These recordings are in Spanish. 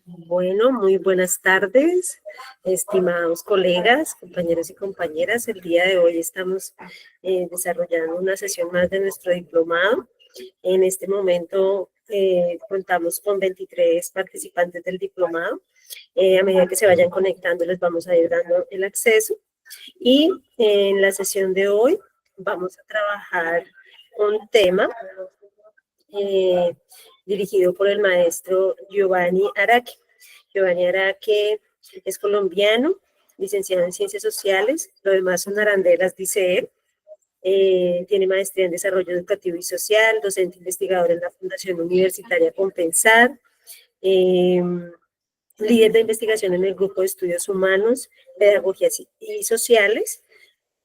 Bueno, muy buenas tardes, estimados colegas, compañeros y compañeras. El día de hoy estamos desarrollando una sesión más de nuestro diplomado. En este momento contamos con 23 participantes del diplomado. A medida que se vayan conectando, les vamos a ir dando el acceso. Y en la sesión de hoy vamos a trabajar un tema dirigido por el maestro Giovanni Araque. Giovanni Araque es colombiano, licenciado en Ciencias Sociales, lo demás son arandelas, dice él. Tiene maestría en Desarrollo Educativo y Social, docente investigador en la Fundación Universitaria Compensar, líder de investigación en el Grupo de Estudios Humanos, Pedagogía y Sociales,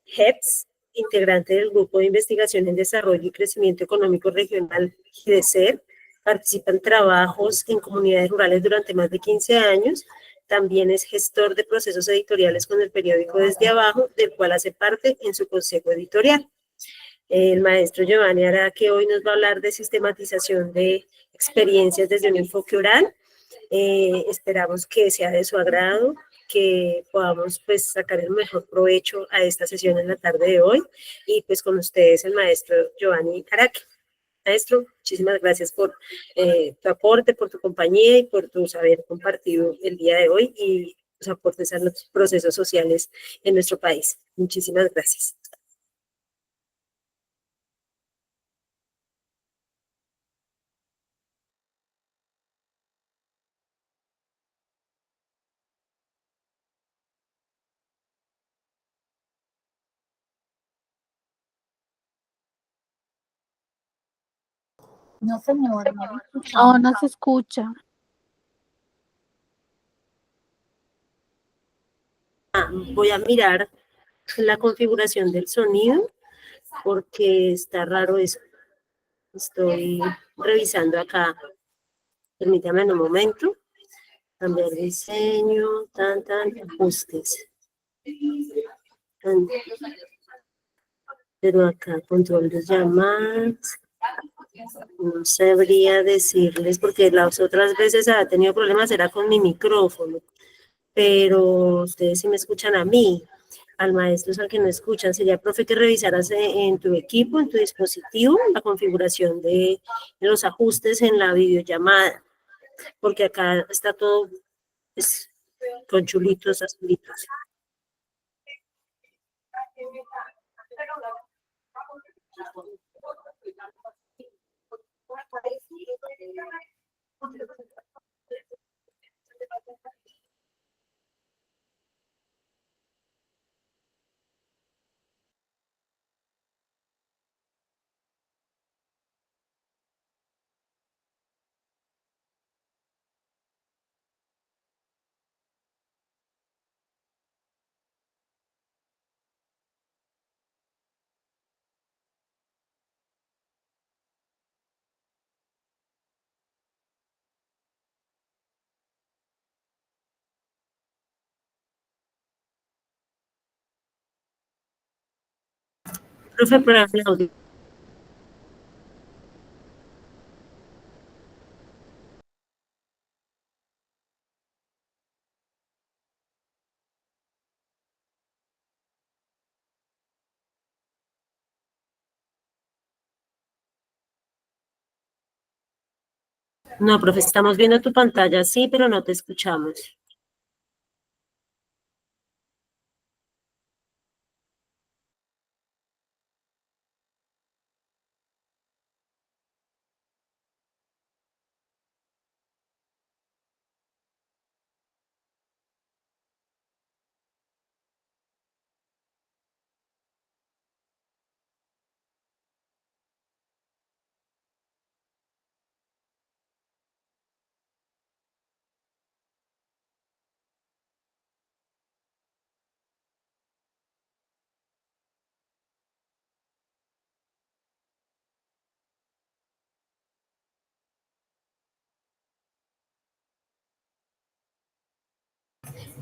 GEPS, integrante del Grupo de Investigación en Desarrollo y Crecimiento Económico Regional, GIDESER, participa en trabajos en comunidades rurales durante más de 15 años, también es gestor de procesos editoriales con el periódico Desde Abajo, del cual hace parte en su consejo editorial. El maestro Giovanni Araque hoy nos va a hablar de sistematización de experiencias desde un enfoque oral. Esperamos que sea de su agrado, que podamos pues sacar el mejor provecho a esta sesión en la tarde de hoy. Y pues con ustedes el maestro Giovanni Araque. Maestro, muchísimas gracias por tu aporte, por tu compañía y por tu saber compartido el día de hoy y tus aportes a los procesos sociales en nuestro país. Muchísimas gracias. No, señora, no lo escuchamos. Oh, no se escucha. Voy a mirar la configuración del sonido porque está raro eso. Estoy revisando acá. Permítame un momento. Cambiar diseño, ajustes. Pero acá control de llamadas. No sabría decirles porque las otras veces ha tenido problemas, era con mi micrófono. Pero ustedes sí me escuchan a mí. Al maestro es al que no escuchan. Sería, profe, que revisaras en tu equipo, en tu dispositivo, la configuración de los ajustes en la videollamada. Porque acá está todo pues, con chulitos, azulitos. Profe, para el audio. No, profe, estamos viendo tu pantalla, sí, pero no te escuchamos.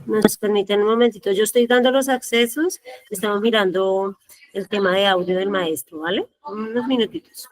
Nos permiten un momentito, yo estoy dando los accesos, estamos mirando el tema de audio del maestro, ¿vale? Unos minutitos.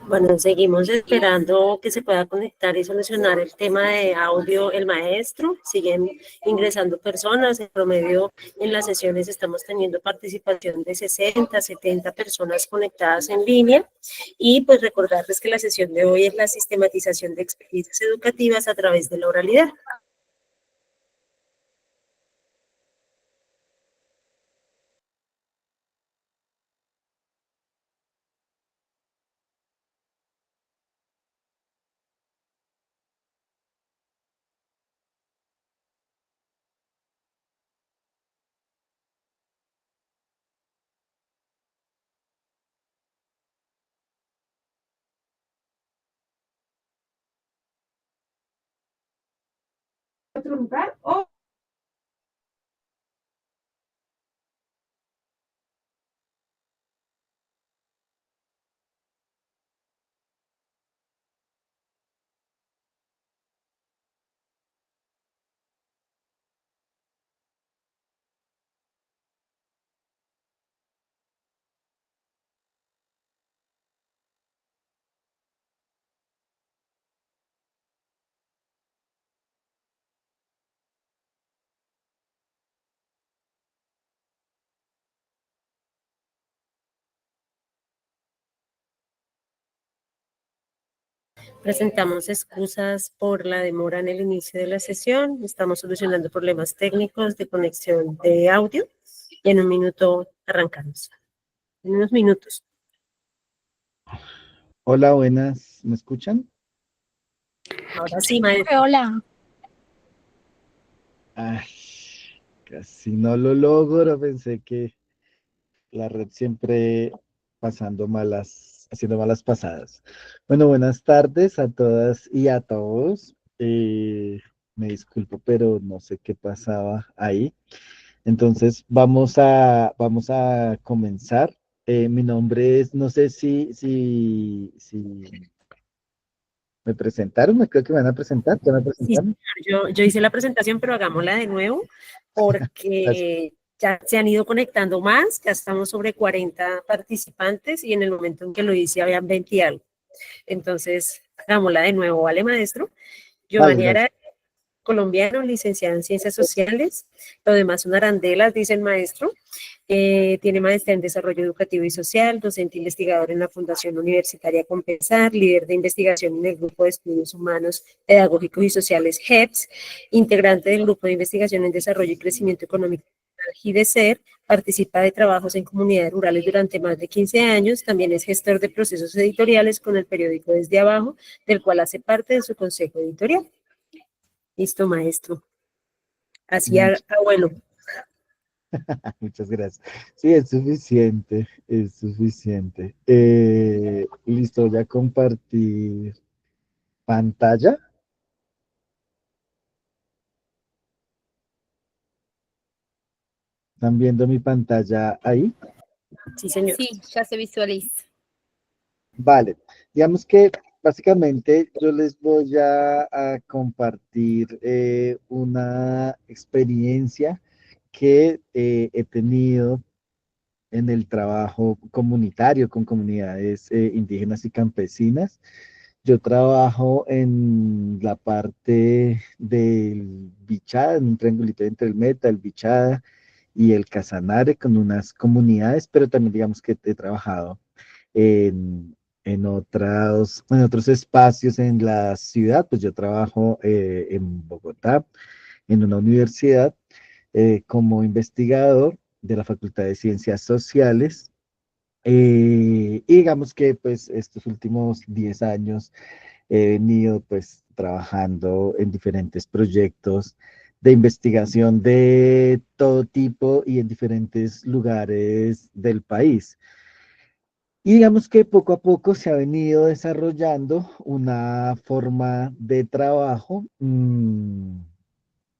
Bueno, seguimos esperando que se pueda conectar y solucionar el tema de audio el maestro. Siguen ingresando personas. En promedio, en las sesiones estamos teniendo participación de 60, 70 personas conectadas en línea. Y pues recordarles que la sesión de hoy es la sistematización de experiencias educativas a través de la oralidad. Otro lugar o presentamos excusas por la demora en el inicio de la sesión. Estamos solucionando problemas técnicos de conexión de audio y en un minuto arrancamos. En unos minutos. Hola, buenas, ¿me escuchan? Ahora sí, maestro. Hola. Ay, casi no lo logro, pensé que la red siempre haciendo malas pasadas. Bueno, buenas tardes a todas y a todos. Me disculpo, pero no sé qué pasaba ahí. Entonces, vamos a comenzar. Mi nombre es, no sé si me presentaron, me creo que me van a presentar, ¿ya me Sí, presentaron? yo hice la presentación, pero hagámosla de nuevo porque ya se han ido conectando más, ya estamos sobre 40 participantes y en el momento en que lo hice habían 20 y algo. Entonces, hagámosla de nuevo, ¿vale, maestro? Vale, Giovanni gracias. Ara, colombiano, licenciado en Ciencias Sociales. Lo demás son arandelas, dice el maestro. Tiene maestría en Desarrollo Educativo y Social, docente investigador en la Fundación Universitaria Compensar, líder de investigación en el Grupo de Estudios Humanos, Pedagógicos y Sociales GEPS, integrante del Grupo de Investigación en Desarrollo y Crecimiento Económico GIDESER, participa de trabajos en comunidades rurales durante más de 15 años, también es gestor de procesos editoriales con el periódico Desde Abajo, del cual hace parte de su consejo editorial. Listo, maestro. Así, Muchas, abuelo. muchas gracias. Sí, es suficiente, es suficiente. Listo, voy a compartir pantalla. ¿Están viendo mi pantalla ahí? Sí, señor. Sí, ya se visualiza. Vale, digamos que básicamente yo les voy a compartir una experiencia que he tenido en el trabajo comunitario con comunidades indígenas y campesinas. Yo trabajo en la parte del Bichada, en un triangulito entre el Meta, el Bichada y el Casanare con unas comunidades, pero también digamos que he trabajado en, en otros espacios en la ciudad. Pues yo trabajo en Bogotá, en una universidad, como investigador de la Facultad de Ciencias Sociales. Y digamos que pues estos últimos 10 años he venido pues trabajando en diferentes proyectos de investigación de todo tipo y en diferentes lugares del país. Y digamos que poco a poco se ha venido desarrollando una forma de trabajo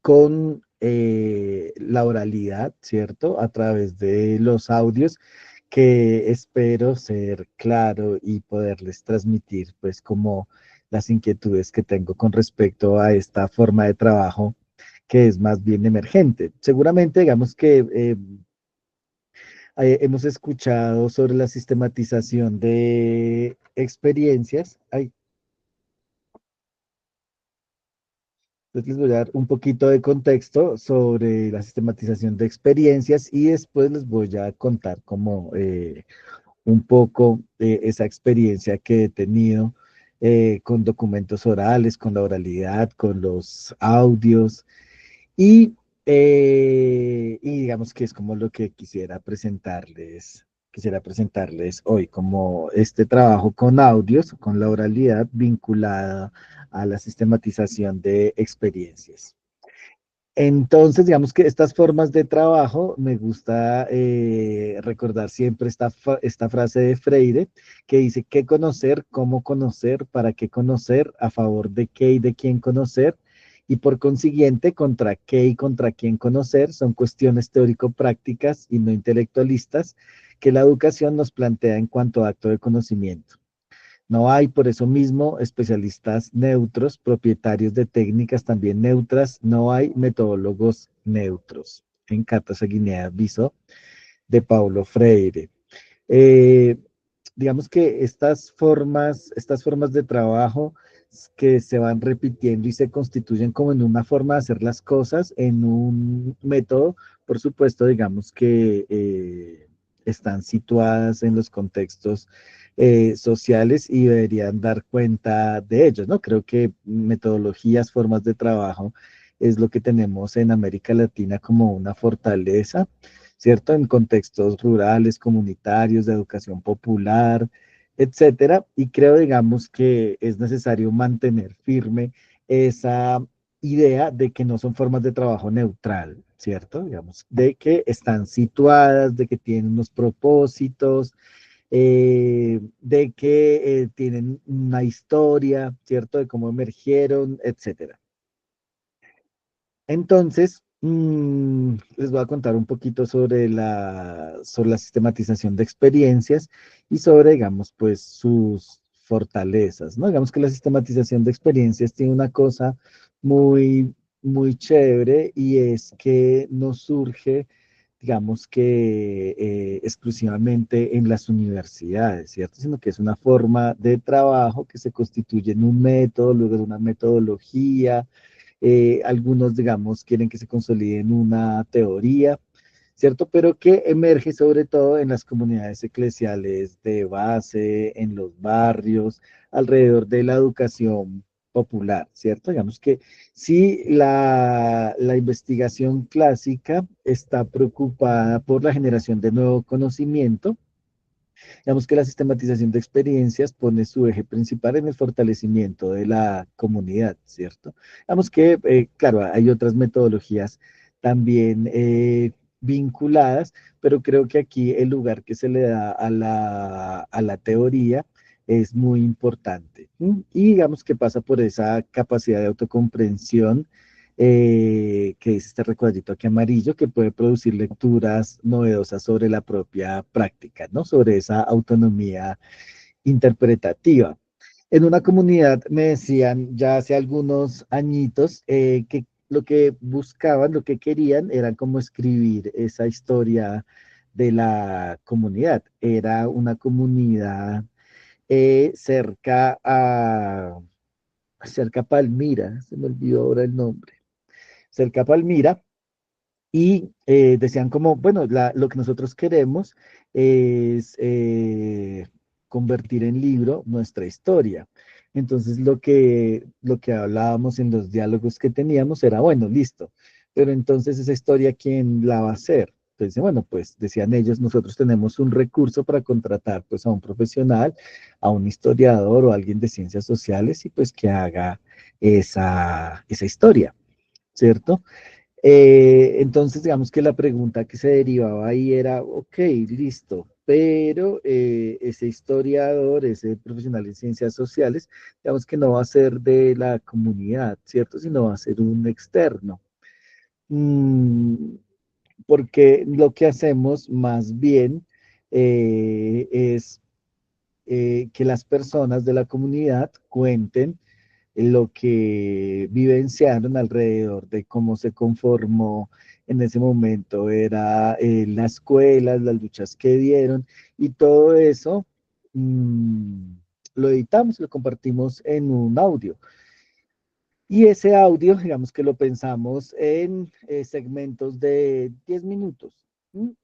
con la oralidad, ¿cierto? A través de los audios que espero ser claro y poderles transmitir pues como las inquietudes que tengo con respecto a esta forma de trabajo que es más bien emergente. Seguramente digamos que hemos escuchado sobre la sistematización de experiencias. Ay, entonces les voy a dar un poquito de contexto sobre la sistematización de experiencias y después les voy a contar como un poco de esa experiencia que he tenido con documentos orales, con la oralidad, con los audios y digamos que es como lo que quisiera presentarles hoy, como este trabajo con audios, con la oralidad vinculada a la sistematización de experiencias. Entonces, digamos que estas formas de trabajo, me gusta recordar siempre esta frase de Freire que dice, ¿qué conocer? ¿Cómo conocer? ¿Para qué conocer? ¿A favor de qué y de quién conocer? Y por consiguiente, contra qué y contra quién conocer son cuestiones teórico-prácticas y no intelectualistas que la educación nos plantea en cuanto a acto de conocimiento. No hay, por eso mismo, especialistas neutros, propietarios de técnicas también neutras, no hay metodólogos neutros. En Cartas a Guinea-Bissau de Paulo Freire. Eh, digamos que estas formas de trabajo que se van repitiendo y se constituyen como en una forma de hacer las cosas, en un método, por supuesto, digamos que están situadas en los contextos sociales y deberían dar cuenta de ellos, ¿no? Creo que metodologías, formas de trabajo es lo que tenemos en América Latina como una fortaleza, ¿cierto? En contextos rurales, comunitarios, de educación popular, etcétera. Y creo, digamos, que es necesario mantener firme esa idea de que no son formas de trabajo neutral, ¿cierto? Digamos, de que están situadas, de que tienen unos propósitos, de que tienen una historia, ¿cierto? De cómo emergieron, etcétera. Entonces, les voy a contar un poquito sobre la sistematización de experiencias y sobre, digamos, pues sus fortalezas, ¿no? Digamos que la sistematización de experiencias tiene una cosa muy, muy chévere y es que no surge, digamos que exclusivamente en las universidades, ¿cierto? Sino que es una forma de trabajo que se constituye en un método, luego de una metodología, algunos, digamos, quieren que se consolide en una teoría, ¿cierto? Pero que emerge sobre todo en las comunidades eclesiales de base, en los barrios, alrededor de la educación popular, ¿cierto? Digamos que sí, la investigación clásica está preocupada por la generación de nuevo conocimiento. Digamos que la sistematización de experiencias pone su eje principal en el fortalecimiento de la comunidad, ¿cierto? Digamos que, claro, hay otras metodologías también vinculadas, pero creo que aquí el lugar que se le da a la teoría es muy importante. Y digamos que pasa por esa capacidad de autocomprensión que es este recuadrito aquí amarillo, que puede producir lecturas novedosas sobre la propia práctica, ¿no? Sobre esa autonomía interpretativa. En una comunidad me decían ya hace algunos añitos que lo que buscaban, lo que querían era como escribir esa historia de la comunidad. Era una comunidad cerca a Palmira, se me olvidó ahora el nombre, cerca a Palmira, y decían como, bueno, lo que nosotros queremos es convertir en libro nuestra historia. Entonces lo que hablábamos en los diálogos que teníamos era, bueno, listo, pero entonces esa historia, ¿quién la va a hacer? Entonces, bueno, pues decían ellos, nosotros tenemos un recurso para contratar pues a un profesional, a un historiador o a alguien de ciencias sociales y pues que haga esa historia, ¿cierto? Entonces, digamos que la pregunta que se derivaba ahí era, ok, listo, pero ese historiador, ese profesional en ciencias sociales, digamos que no va a ser de la comunidad, ¿cierto? Sino va a ser un externo. Mm, porque lo que hacemos más bien es que las personas de la comunidad cuenten lo que vivenciaron alrededor de cómo se conformó en ese momento era la escuela, las luchas que dieron, y todo eso lo editamos, lo compartimos en un audio. Y ese audio, digamos que lo pensamos en segmentos de 10 minutos.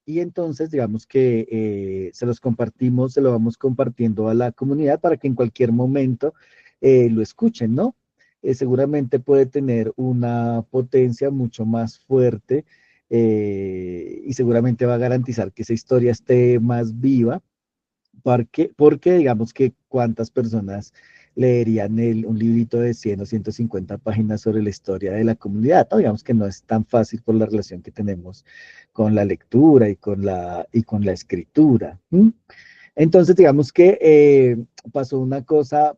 Y entonces, digamos que se los compartimos, se lo vamos compartiendo a la comunidad para que en cualquier momento lo escuchen, ¿no? Seguramente puede tener una potencia mucho más fuerte y seguramente va a garantizar que esa historia esté más viva porque digamos que cuántas personas leerían un librito de 100 o 150 páginas sobre la historia de la comunidad, ¿no? Digamos que no es tan fácil por la relación que tenemos con la lectura y con la escritura. Entonces, digamos que pasó una cosa,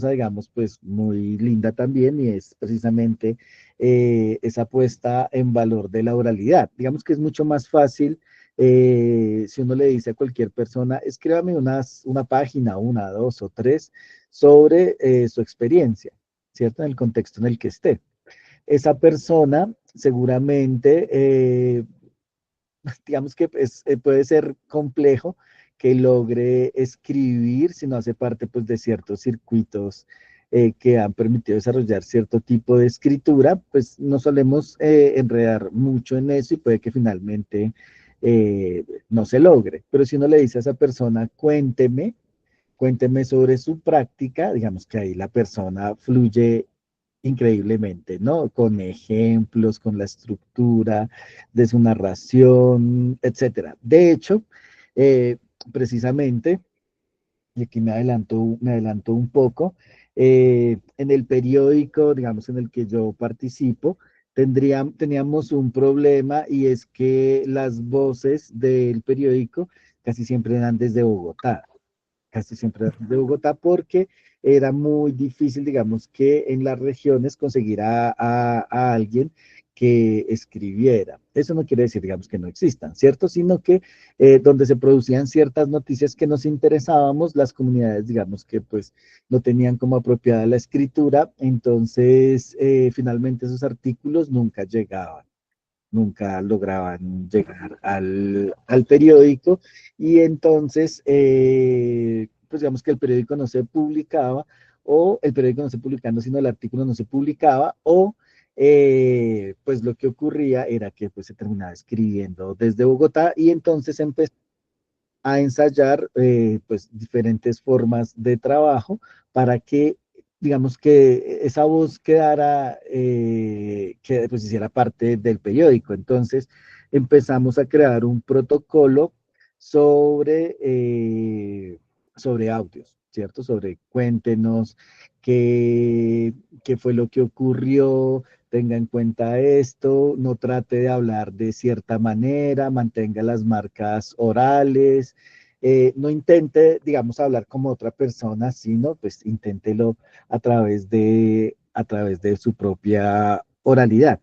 digamos, pues muy linda también, y es precisamente esa puesta en valor de la oralidad. Digamos que es mucho más fácil si uno le dice a cualquier persona, escríbame una página, una, dos o tres, sobre su experiencia, ¿cierto? En el contexto en el que esté. Esa persona seguramente digamos que puede ser complejo que logre escribir si no hace parte pues, de ciertos circuitos que han permitido desarrollar cierto tipo de escritura, pues no solemos enredar mucho en eso y puede que finalmente no se logre. Pero si uno le dice a esa persona, cuénteme sobre su práctica, digamos que ahí la persona fluye increíblemente, ¿no? Con ejemplos, con la estructura de su narración, etcétera. De hecho, eh, precisamente, y aquí me adelanto un poco, en el periódico, digamos, en el que yo participo, teníamos un problema y es que las voces del periódico casi siempre eran desde Bogotá, casi siempre de Bogotá, porque era muy difícil, digamos, que en las regiones conseguir a alguien que escribiera. Eso no quiere decir, digamos, que no existan, ¿cierto? Sino que donde se producían ciertas noticias que nos interesábamos, las comunidades, digamos, que pues no tenían como apropiada la escritura, entonces finalmente esos artículos nunca lograban llegar al periódico y entonces, pues digamos que el periódico no se publicaba o el periódico no se publicando, sino el artículo no se publicaba o pues lo que ocurría era que pues se terminaba escribiendo desde Bogotá y entonces empezó a ensayar pues diferentes formas de trabajo para que digamos que esa voz quedara, que pues hiciera parte del periódico. Entonces empezamos a crear un protocolo sobre audios, ¿cierto? Sobre cuéntenos qué fue lo que ocurrió, tenga en cuenta esto, no trate de hablar de cierta manera, mantenga las marcas orales, no intente, digamos, hablar como otra persona, sino pues inténtelo a través de su propia oralidad.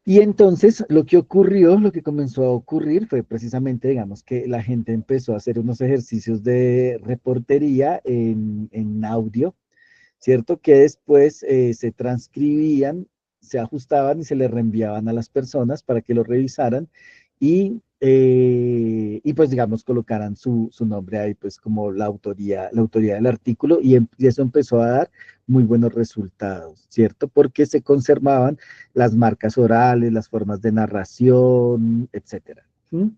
Y entonces lo que ocurrió, lo que comenzó a ocurrir fue precisamente, digamos, que la gente empezó a hacer unos ejercicios de reportería en audio, ¿cierto? Que después se transcribían, se ajustaban y se le reenviaban a las personas para que lo revisaran y pues digamos colocaran su nombre ahí pues como la autoría del artículo y eso empezó a dar muy buenos resultados, ¿cierto? Porque se conservaban las marcas orales, las formas de narración, etcétera. ¿Mm?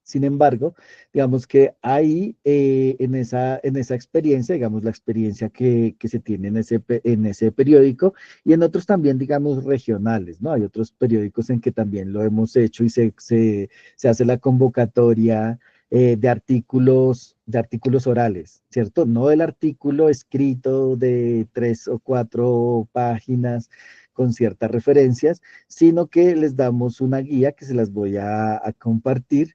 Sin embargo, digamos que ahí, en esa experiencia, digamos, la experiencia que se tiene en ese periódico y en otros también, digamos, regionales, ¿no? Hay otros periódicos en que también lo hemos hecho y se hace la convocatoria de artículos orales, ¿cierto? No el artículo escrito de 3 o 4 páginas con ciertas referencias, sino que les damos una guía que se las voy a compartir,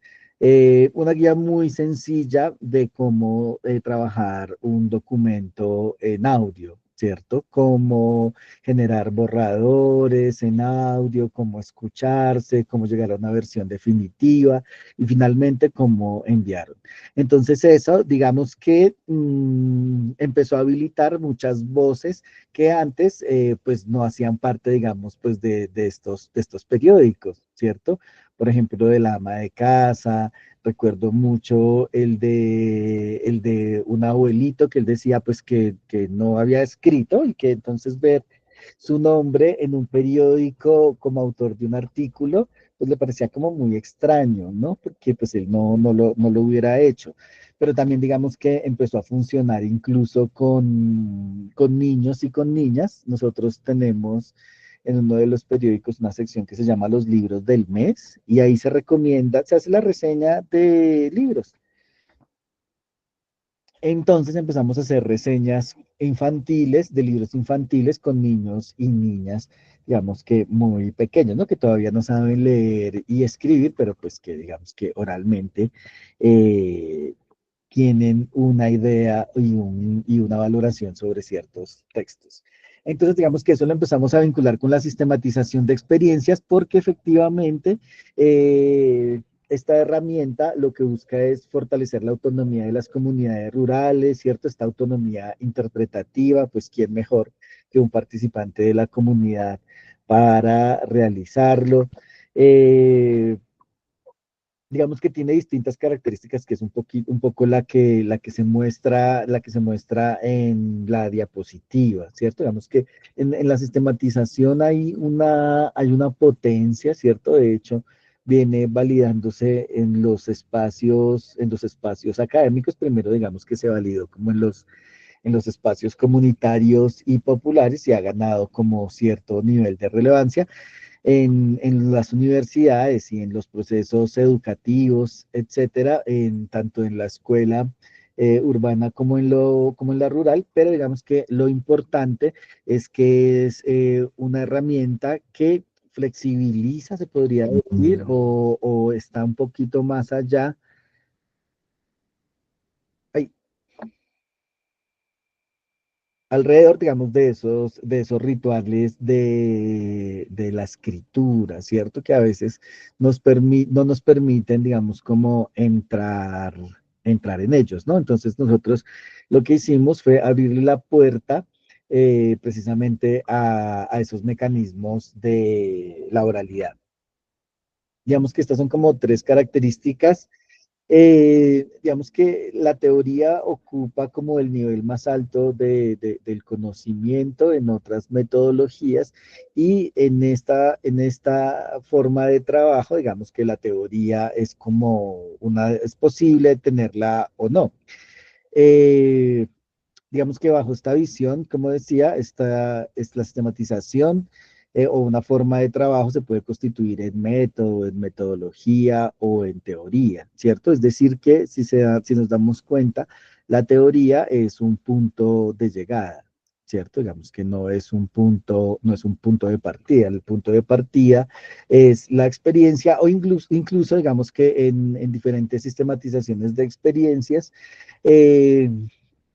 una guía muy sencilla de cómo trabajar un documento en audio, ¿cierto? Cómo generar borradores en audio, cómo escucharse, cómo llegar a una versión definitiva y finalmente cómo enviaron. Entonces eso, digamos que empezó a habilitar muchas voces que antes pues no hacían parte, digamos, pues de estos periódicos, ¿cierto? Por ejemplo, de la ama de casa, recuerdo mucho el de un abuelito que él decía pues que no había escrito y que entonces ver su nombre en un periódico como autor de un artículo, pues le parecía como muy extraño, ¿no? Porque pues él no lo hubiera hecho. Pero también digamos que empezó a funcionar incluso con niños y con niñas. Nosotros tenemos en uno de los periódicos una sección que se llama Los libros del mes y ahí se recomienda, se hace la reseña de libros. Entonces empezamos a hacer reseñas infantiles, de libros infantiles con niños y niñas, digamos que muy pequeños, ¿no? Que todavía no saben leer y escribir, pero pues que digamos que oralmente eh, tienen una idea y una valoración sobre ciertos textos. Entonces, digamos que eso lo empezamos a vincular con la sistematización de experiencias porque efectivamente esta herramienta lo que busca es fortalecer la autonomía de las comunidades rurales, ¿cierto? Esta autonomía interpretativa, pues quién mejor que un participante de la comunidad para realizarlo. Eh, digamos que tiene distintas características, que es un poco la que se muestra en la diapositiva, ¿cierto? Digamos que en la sistematización hay una potencia, ¿cierto? De hecho, viene validándose en los espacios académicos, primero digamos que se validó como en los espacios comunitarios y populares y ha ganado como cierto nivel de relevancia en las universidades y en los procesos educativos, etcétera, tanto en la escuela urbana como en la rural, pero digamos que lo importante es que es una herramienta que flexibiliza, se podría decir, o está un poquito más allá. Ay, alrededor, digamos, de esos rituales de la escritura, ¿cierto? Que a veces no nos permiten, digamos, como entrar en ellos, ¿no? Entonces nosotros lo que hicimos fue abrirle la puerta precisamente a esos mecanismos de la oralidad. Digamos que estas son como tres características digamos que la teoría ocupa como el nivel más alto del conocimiento en otras metodologías y en esta forma de trabajo, digamos que la teoría es como es posible tenerla o no. Eh, digamos que bajo esta visión, como decía, esta es la sistematización o una forma de trabajo se puede constituir en método, en metodología o en teoría, ¿cierto? Es decir, que si nos damos cuenta, la teoría es un punto de llegada, ¿cierto? Digamos que no es un punto de partida. El punto de partida es la experiencia o incluso digamos que en diferentes sistematizaciones de experiencias,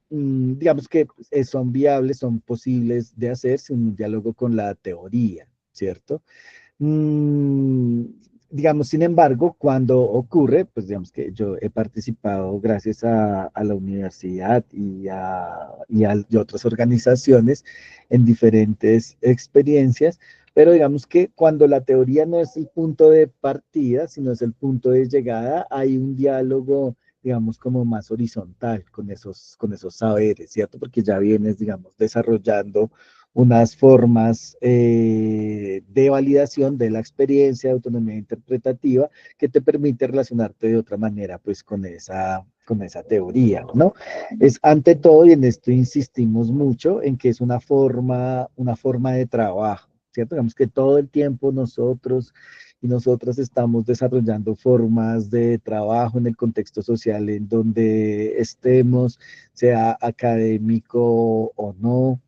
digamos que son viables, son posibles de hacer sin un diálogo con la teoría, ¿cierto? Mm, digamos, sin embargo, cuando ocurre, pues digamos que yo he participado gracias a la universidad y otras organizaciones en diferentes experiencias, pero digamos que cuando la teoría no es el punto de partida, sino es el punto de llegada, hay un diálogo digamos, como más horizontal con esos saberes, ¿cierto? Porque ya vienes, digamos, desarrollando unas formas de validación de la experiencia, de autonomía interpretativa, que te permite relacionarte de otra manera, pues, con esa teoría, ¿no? Es ante todo, y en esto insistimos mucho, en que es una forma de trabajo, ¿cierto? Digamos que todo el tiempo nosotros y nosotras estamos desarrollando formas de trabajo en el contexto social en donde estemos, sea académico o no,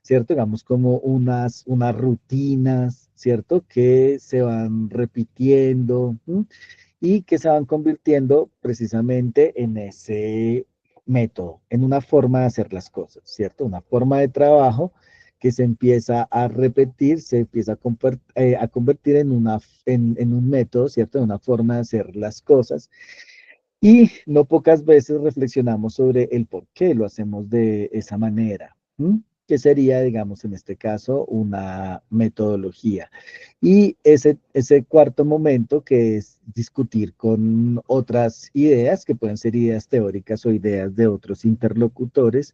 ¿cierto? Digamos como unas rutinas, ¿cierto? Que se van repitiendo, ¿m? Y que se van convirtiendo precisamente método, en una forma de hacer las cosas, ¿cierto? Una forma de trabajo que se empieza a repetir, se empieza a convertir en un método, ¿cierto? En una forma de hacer las cosas. Y no pocas veces reflexionamos sobre el por qué lo hacemos de esa manera, ¿m? Que sería, digamos, en este caso, una metodología. Y ese cuarto momento, que es discutir con otras ideas, que pueden ser ideas teóricas o ideas de otros interlocutores,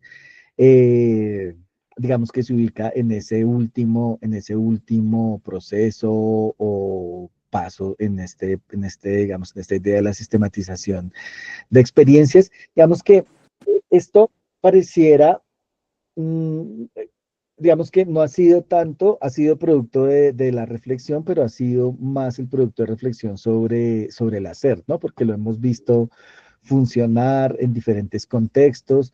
eh, digamos que se ubica en ese último proceso o paso digamos, en esta idea de la sistematización de experiencias. Digamos que esto pareciera, mm, digamos que no ha sido tanto, ha sido producto de la reflexión, pero ha sido más el producto de reflexión sobre el hacer, ¿no? Porque lo hemos visto funcionar en diferentes contextos,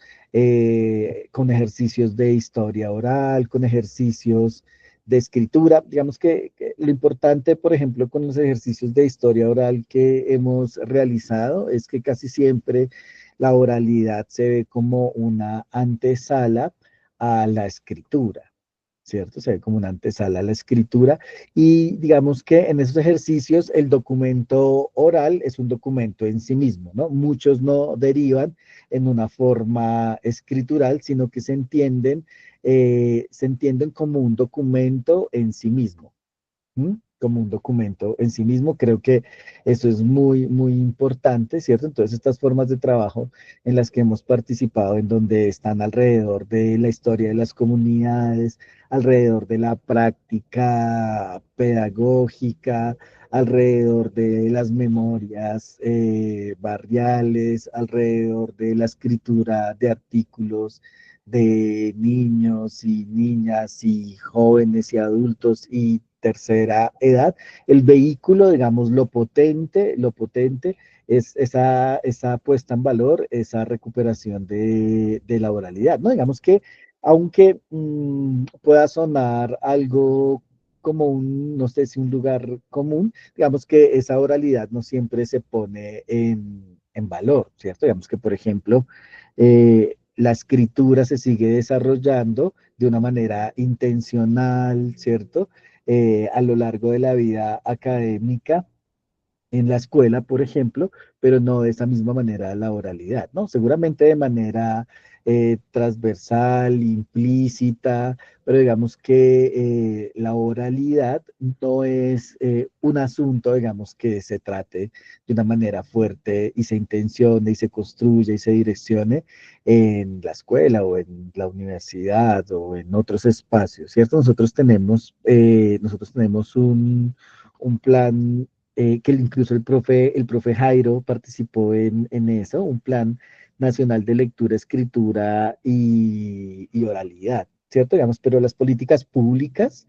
con ejercicios de historia oral, con ejercicios de escritura. Digamos que lo importante, por ejemplo, con los ejercicios de historia oral que hemos realizado es que casi siempre la oralidad se ve como una antesala a la escritura, ¿cierto? Se ve como una antesala a la escritura y digamos que en esos ejercicios el documento oral es un documento en sí mismo, ¿no? Muchos no derivan en una forma escritural, sino que se entienden como un documento en sí mismo. ¿Mm? Como un documento en sí mismo. Creo que eso es muy, muy importante, ¿cierto? Entonces, estas formas de trabajo en las que hemos participado, en donde están alrededor de la historia de las comunidades, alrededor de la práctica pedagógica, alrededor de las memorias barriales, alrededor de la escritura de artículos de niños y niñas y jóvenes y adultos y tercera edad. El vehículo, digamos, lo potente es esa puesta en valor, esa recuperación de la oralidad, ¿no? Digamos que aunque pueda sonar algo como no sé si un lugar común, digamos que esa oralidad no siempre se pone en valor, ¿cierto? Digamos que, por ejemplo, la escritura se sigue desarrollando de una manera intencional, ¿cierto? A lo largo de la vida académica en la escuela, por ejemplo, pero no de esa misma manera la oralidad, ¿no? Seguramente de manera transversal, implícita, pero digamos que la oralidad no es un asunto, digamos, que se trate de una manera fuerte y se intencione y se construya y se direccione en la escuela o en la universidad o en otros espacios, ¿cierto? Nosotros tenemos un plan que incluso el profe Jairo participó en eso, un plan nacional de lectura, escritura y oralidad, ¿cierto? Digamos, pero las políticas públicas,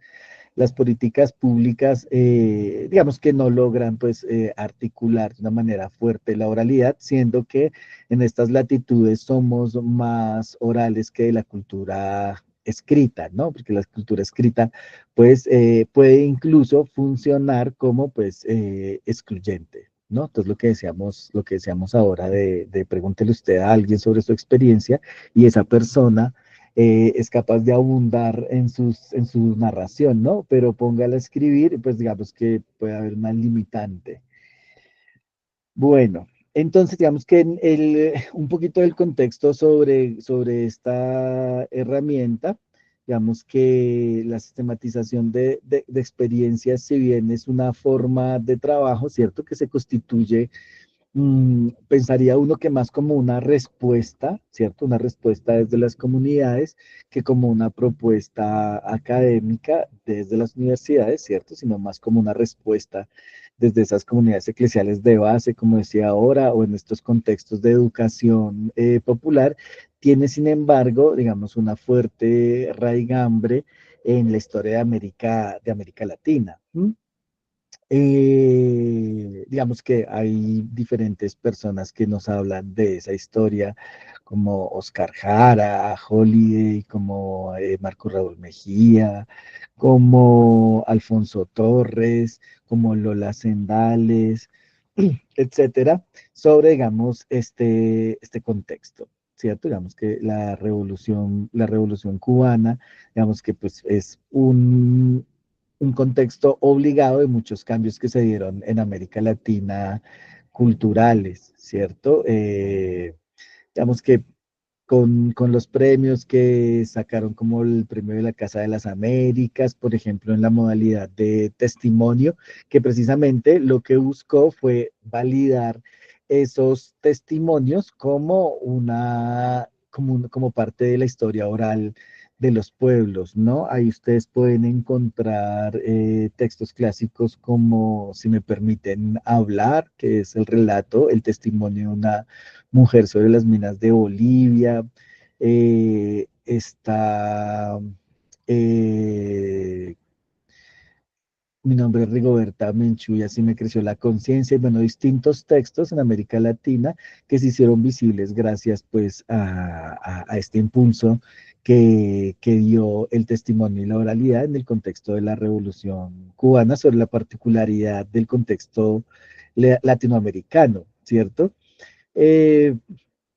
digamos que no logran, pues, articular de una manera fuerte la oralidad, siendo que en estas latitudes somos más orales que de la cultura escrita, ¿no? Porque la cultura escrita, pues, puede incluso funcionar como, pues, excluyente, ¿no? Entonces, lo que decíamos ahora de pregúntele usted a alguien sobre su experiencia y esa persona es capaz de abundar en su narración, ¿no? Pero póngala a escribir, pues digamos que puede haber una limitante. Bueno, entonces digamos que un poquito del contexto sobre esta herramienta, digamos que la sistematización de experiencias, si bien es una forma de trabajo, ¿cierto? Que se constituye pensaría uno que más como una respuesta, ¿cierto? Una respuesta desde las comunidades que como una propuesta académica desde las universidades, ¿cierto? Sino más como una respuesta desde esas comunidades eclesiales de base, como decía ahora, o en estos contextos de educación popular, tiene sin embargo, digamos, una fuerte raigambre en la historia de América Latina. Digamos que hay diferentes personas que nos hablan de esa historia, como Oscar Jara, Holiday, como Marco Raúl Mejía, como Alfonso Torres, como Lola Sendales, etcétera, sobre, digamos, este contexto, ¿cierto? Digamos que la revolución cubana, digamos que pues es un contexto obligado de muchos cambios que se dieron en América Latina culturales, ¿cierto? Digamos que con los premios que sacaron como el premio de la Casa de las Américas, por ejemplo, en la modalidad de testimonio, que precisamente lo que buscó fue validar esos testimonios como como parte de la historia oral de los pueblos, ¿no? Ahí ustedes pueden encontrar textos clásicos como Si me permiten hablar, que es el relato, el testimonio de una mujer sobre las minas de Bolivia. Está eh, Mi nombre es Rigoberta Menchú y así me creció la conciencia, y bueno, distintos textos en América Latina que se hicieron visibles gracias pues a este impulso que dio el testimonio y la oralidad en el contexto de la Revolución Cubana sobre la particularidad del contexto latinoamericano, ¿cierto? Eh,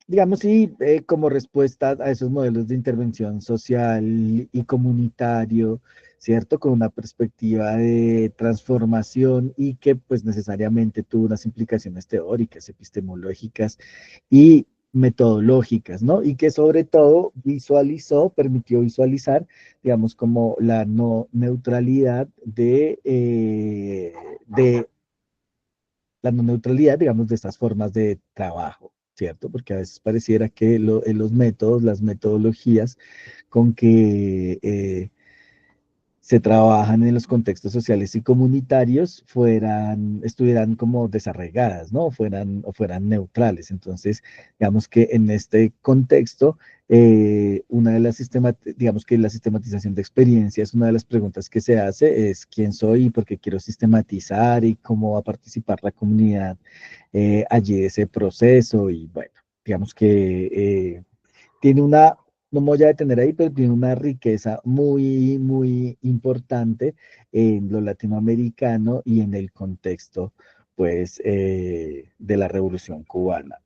digamos, y como respuesta a esos modelos de intervención social y comunitario, ¿cierto? Con una perspectiva de transformación y que pues necesariamente tuvo unas implicaciones teóricas, epistemológicas y metodológicas, ¿no? Y que sobre todo permitió visualizar, digamos, como la no neutralidad de la no neutralidad, digamos, de estas formas de trabajo, ¿cierto? Porque a veces pareciera que los métodos, las metodologías con que se trabajan en los contextos sociales y comunitarios estuvieran como desarraigadas, ¿no? O fueran neutrales. Entonces, digamos que en este contexto, digamos que la sistematización de experiencias, una de las preguntas que se hace es quién soy y por qué quiero sistematizar y cómo va a participar la comunidad allí de ese proceso. Y bueno, digamos que tiene no me voy a detener ahí, pero tiene una riqueza muy, muy importante en lo latinoamericano y en el contexto, pues, de la Revolución Cubana.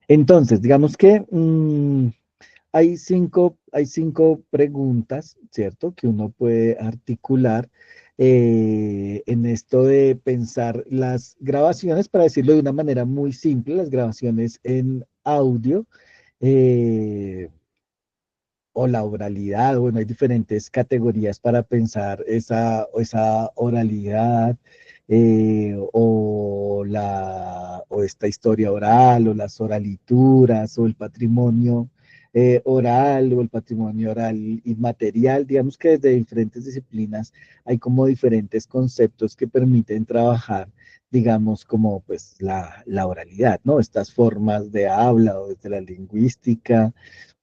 Entonces, digamos que hay cinco preguntas, ¿cierto? Que uno puede articular en esto de pensar las grabaciones, para decirlo de una manera muy simple, las grabaciones en audio eh, o la oralidad. Bueno, hay diferentes categorías para pensar esa oralidad o esta historia oral o las oralituras o el patrimonio oral o el patrimonio oral inmaterial. Digamos que desde diferentes disciplinas hay como diferentes conceptos que permiten trabajar, digamos, como pues la oralidad, ¿no? Estas formas de habla o desde la lingüística,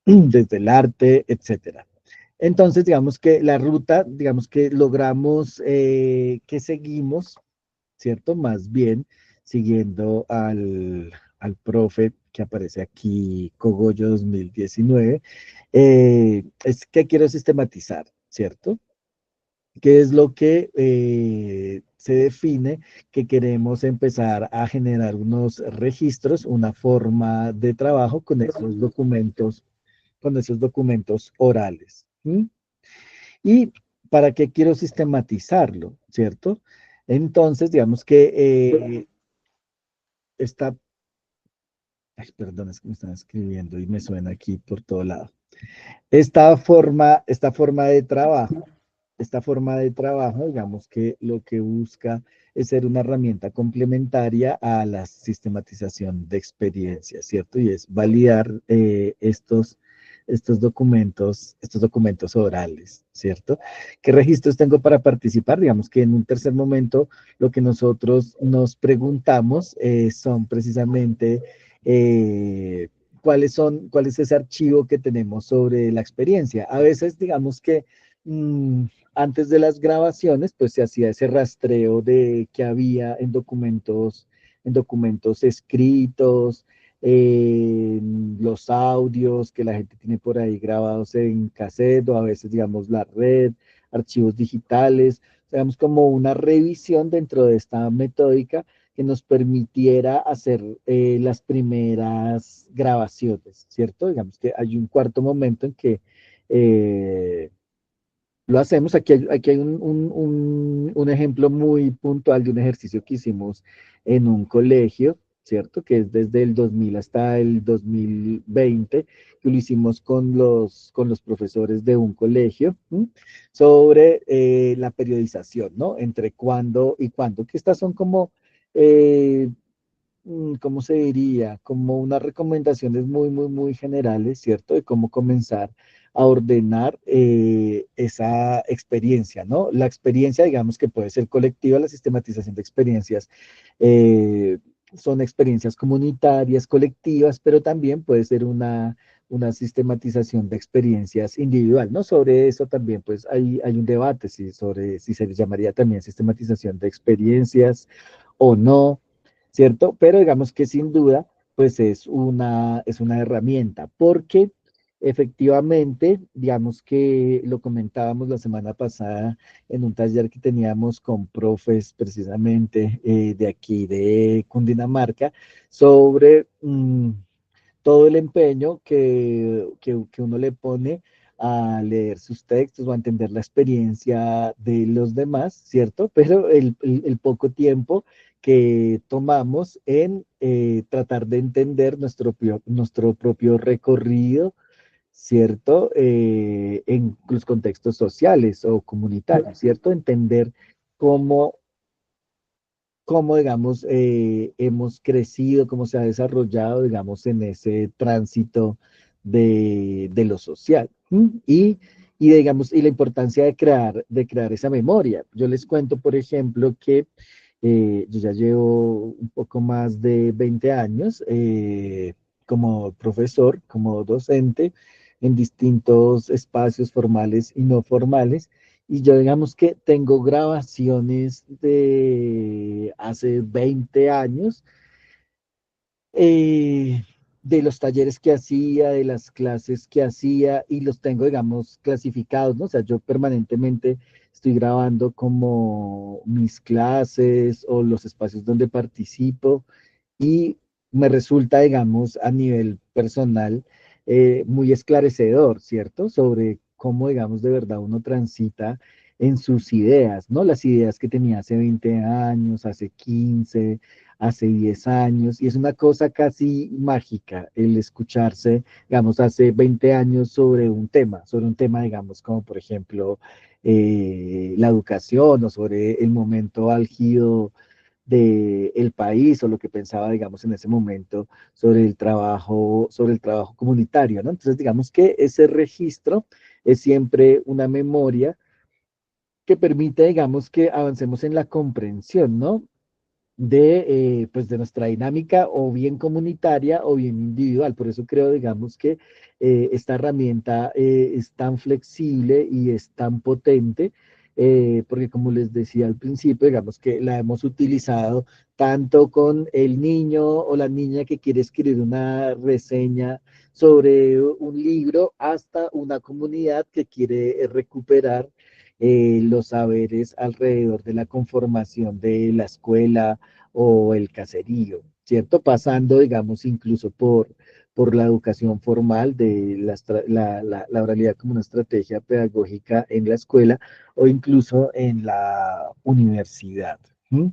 desde el arte, etcétera. Entonces, digamos que la ruta, digamos que logramos que seguimos, ¿cierto? Más bien siguiendo al profe que aparece aquí, Cogollo 2019, es que quiero sistematizar, ¿cierto? ¿Qué es lo que se define que queremos empezar a generar unos registros, una forma de trabajo con esos documentos orales? ¿Sí? ¿Y para qué quiero sistematizarlo? ¿Cierto? Entonces, digamos que esta, ay, perdón, es que me están escribiendo y me suena aquí por todo lado. Esta forma de trabajo, digamos que lo que busca es ser una herramienta complementaria a la sistematización de experiencias, ¿cierto? Y es validar estos documentos orales, ¿cierto? ¿Qué registros tengo para participar? Digamos que en un tercer momento lo que nosotros nos preguntamos son precisamente cuál es ese archivo que tenemos sobre la experiencia. A veces, digamos que antes de las grabaciones, pues se hacía ese rastreo de que había en documentos escritos, en los audios que la gente tiene por ahí grabados en cassette, o a veces, digamos, la red, archivos digitales. Digamos, como una revisión dentro de esta metódica que nos permitiera hacer las primeras grabaciones, ¿cierto? Digamos que hay un cuarto momento en que lo hacemos. Aquí hay un ejemplo muy puntual de un ejercicio que hicimos en un colegio, ¿cierto? Que es desde el 2000 hasta el 2020, que lo hicimos con los profesores de un colegio, ¿m? Sobre la periodización, ¿no? Entre cuándo y cuándo, que estas son como, eh, ¿cómo se diría? Como unas recomendaciones muy generales, ¿cierto? De cómo comenzar a ordenar esa experiencia, ¿no? La experiencia, digamos que puede ser colectiva, la sistematización de experiencias eh, son experiencias comunitarias, colectivas, pero también puede ser una sistematización de experiencias individual, ¿no? Sobre eso también, pues, hay un debate sobre si se llamaría también sistematización de experiencias o no, ¿cierto? Pero digamos que sin duda, pues es una herramienta, porque efectivamente, digamos que lo comentábamos la semana pasada en un taller que teníamos con profes precisamente de aquí de Cundinamarca, sobre todo el empeño que uno le pone a leer sus textos o a entender la experiencia de los demás, ¿cierto? Pero el poco tiempo que tomamos en tratar de entender nuestro propio recorrido, ¿cierto? En los contextos sociales o comunitarios, ¿cierto? Entender cómo digamos, hemos crecido, cómo se ha desarrollado, digamos, en ese tránsito de lo social. ¿M? Digamos, y la importancia de crear esa memoria. Yo les cuento, por ejemplo, que yo ya llevo un poco más de 20 años como profesor, como docente, en distintos espacios formales y no formales. Y yo digamos que tengo grabaciones de hace 20 años, eh, de los talleres que hacía, de las clases que hacía, y los tengo, digamos, clasificados, ¿no? O sea, yo permanentemente estoy grabando como mis clases o los espacios donde participo, y me resulta, digamos, a nivel personal, muy esclarecedor, ¿cierto? Sobre cómo, digamos, de verdad uno transita en sus ideas, ¿no? Las ideas que tenía hace 20 años, hace 15, hace 10 años, y es una cosa casi mágica el escucharse, digamos, hace 20 años sobre un tema, digamos, como por ejemplo la educación, o sobre el momento álgido del país, o lo que pensaba, digamos, en ese momento sobre el trabajo comunitario, ¿no? Entonces, digamos que ese registro es siempre una memoria que permite, digamos, que avancemos en la comprensión, ¿no? Pues de nuestra dinámica, o bien comunitaria o bien individual. Por eso creo, digamos, que esta herramienta es tan flexible y es tan potente, porque como les decía al principio, digamos que la hemos utilizado tanto con el niño o la niña que quiere escribir una reseña sobre un libro, hasta una comunidad que quiere recuperar los saberes alrededor de la conformación de la escuela o el caserío, ¿cierto? Pasando, digamos, incluso por la educación formal, de la oralidad como una estrategia pedagógica en la escuela, o incluso en la universidad. ¿M?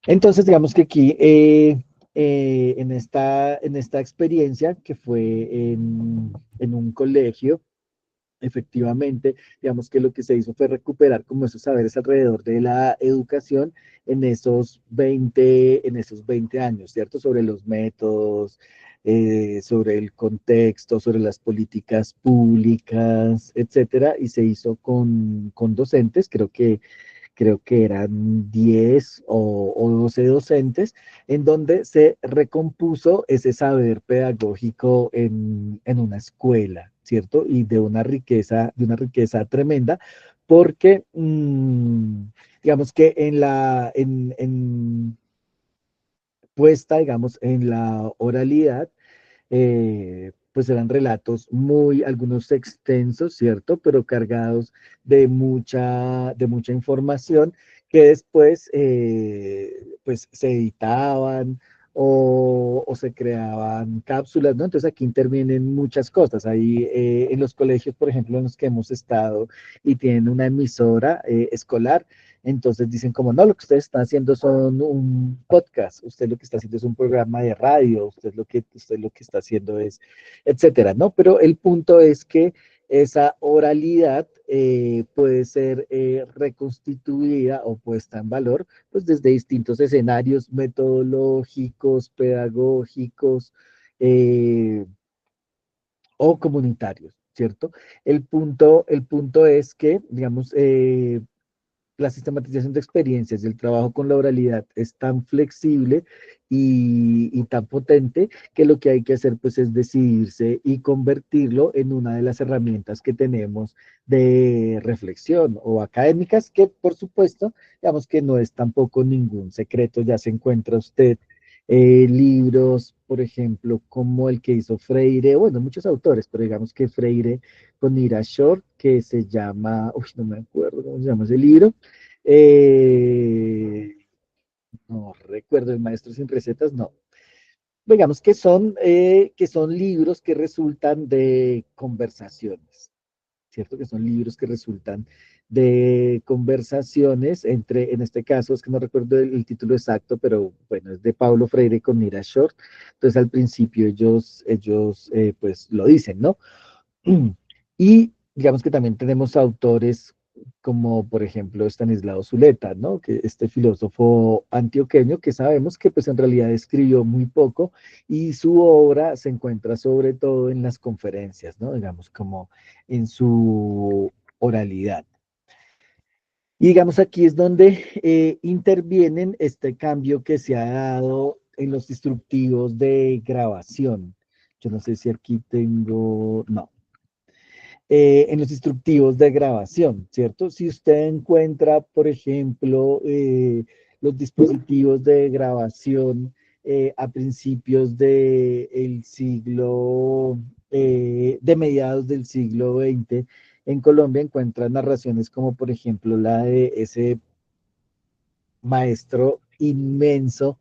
Entonces, digamos que aquí, en esta experiencia que fue en un colegio, efectivamente, digamos que lo que se hizo fue recuperar como esos saberes alrededor de la educación en esos 20 años, ¿cierto? Sobre los métodos, sobre el contexto, sobre las políticas públicas, etcétera, y se hizo con docentes. Creo que eran 10 o 12 docentes, en donde se recompuso ese saber pedagógico en una escuela, ¿cierto? Y de una riqueza tremenda, porque digamos que puesta, digamos, en la oralidad, pues eran relatos algunos extensos, ¿cierto? Pero cargados de mucha información, que después pues se editaban o se creaban cápsulas, ¿no? Entonces aquí intervienen muchas cosas. Ahí en los colegios, por ejemplo, en los que hemos estado y tienen una emisora escolar, entonces dicen como, no, lo que ustedes están haciendo son un podcast, usted lo que está haciendo es un programa de radio, usted lo que está haciendo es, etcétera, ¿no? Pero el punto es que esa oralidad puede ser reconstituida o puesta en valor pues desde distintos escenarios metodológicos, pedagógicos eh, o comunitarios, ¿cierto? El punto es que, digamos, la sistematización de experiencias y el trabajo con la oralidad es tan flexible y tan potente que lo que hay que hacer pues es decidirse y convertirlo en una de las herramientas que tenemos de reflexión o académicas, que por supuesto, digamos que no es tampoco ningún secreto, ya se encuentra usted libros, por ejemplo, como el que hizo Freire, bueno, muchos autores, pero digamos que Freire con Ira Short, que se llama, uy, no me acuerdo cómo se llama ese libro, eh, no recuerdo, El Maestro sin Recetas, no. Digamos que son libros que resultan de conversaciones, ¿cierto? Que son libros que resultan de conversaciones entre, en este caso, es que no recuerdo el título exacto, pero bueno, es de Paulo Freire con Nira Short. Entonces, al principio ellos pues lo dicen, ¿no? Y digamos que también tenemos autores como, por ejemplo, Estanislao Zuleta, ¿no? Que este filósofo antioqueño que sabemos que pues en realidad escribió muy poco y su obra se encuentra sobre todo en las conferencias, ¿no? Digamos como en su oralidad. Y digamos aquí es donde intervienen este cambio que se ha dado en los instructivos de grabación. Yo no sé si aquí tengo, no, en los instructivos de grabación, ¿cierto? Si usted encuentra, por ejemplo, los dispositivos de grabación a principios del siglo, de mediados del siglo XX, en Colombia encuentra narraciones como, por ejemplo, la de ese maestro inmenso,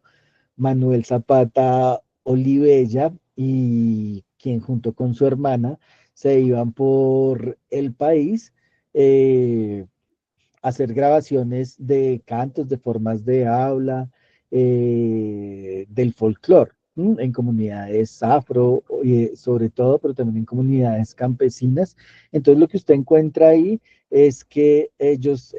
Manuel Zapata Olivella, y quien junto con su hermana se iban por el país a hacer grabaciones de cantos, de formas de habla, del folclore, en comunidades afro, sobre todo, pero también en comunidades campesinas. Entonces lo que usted encuentra ahí es que ellos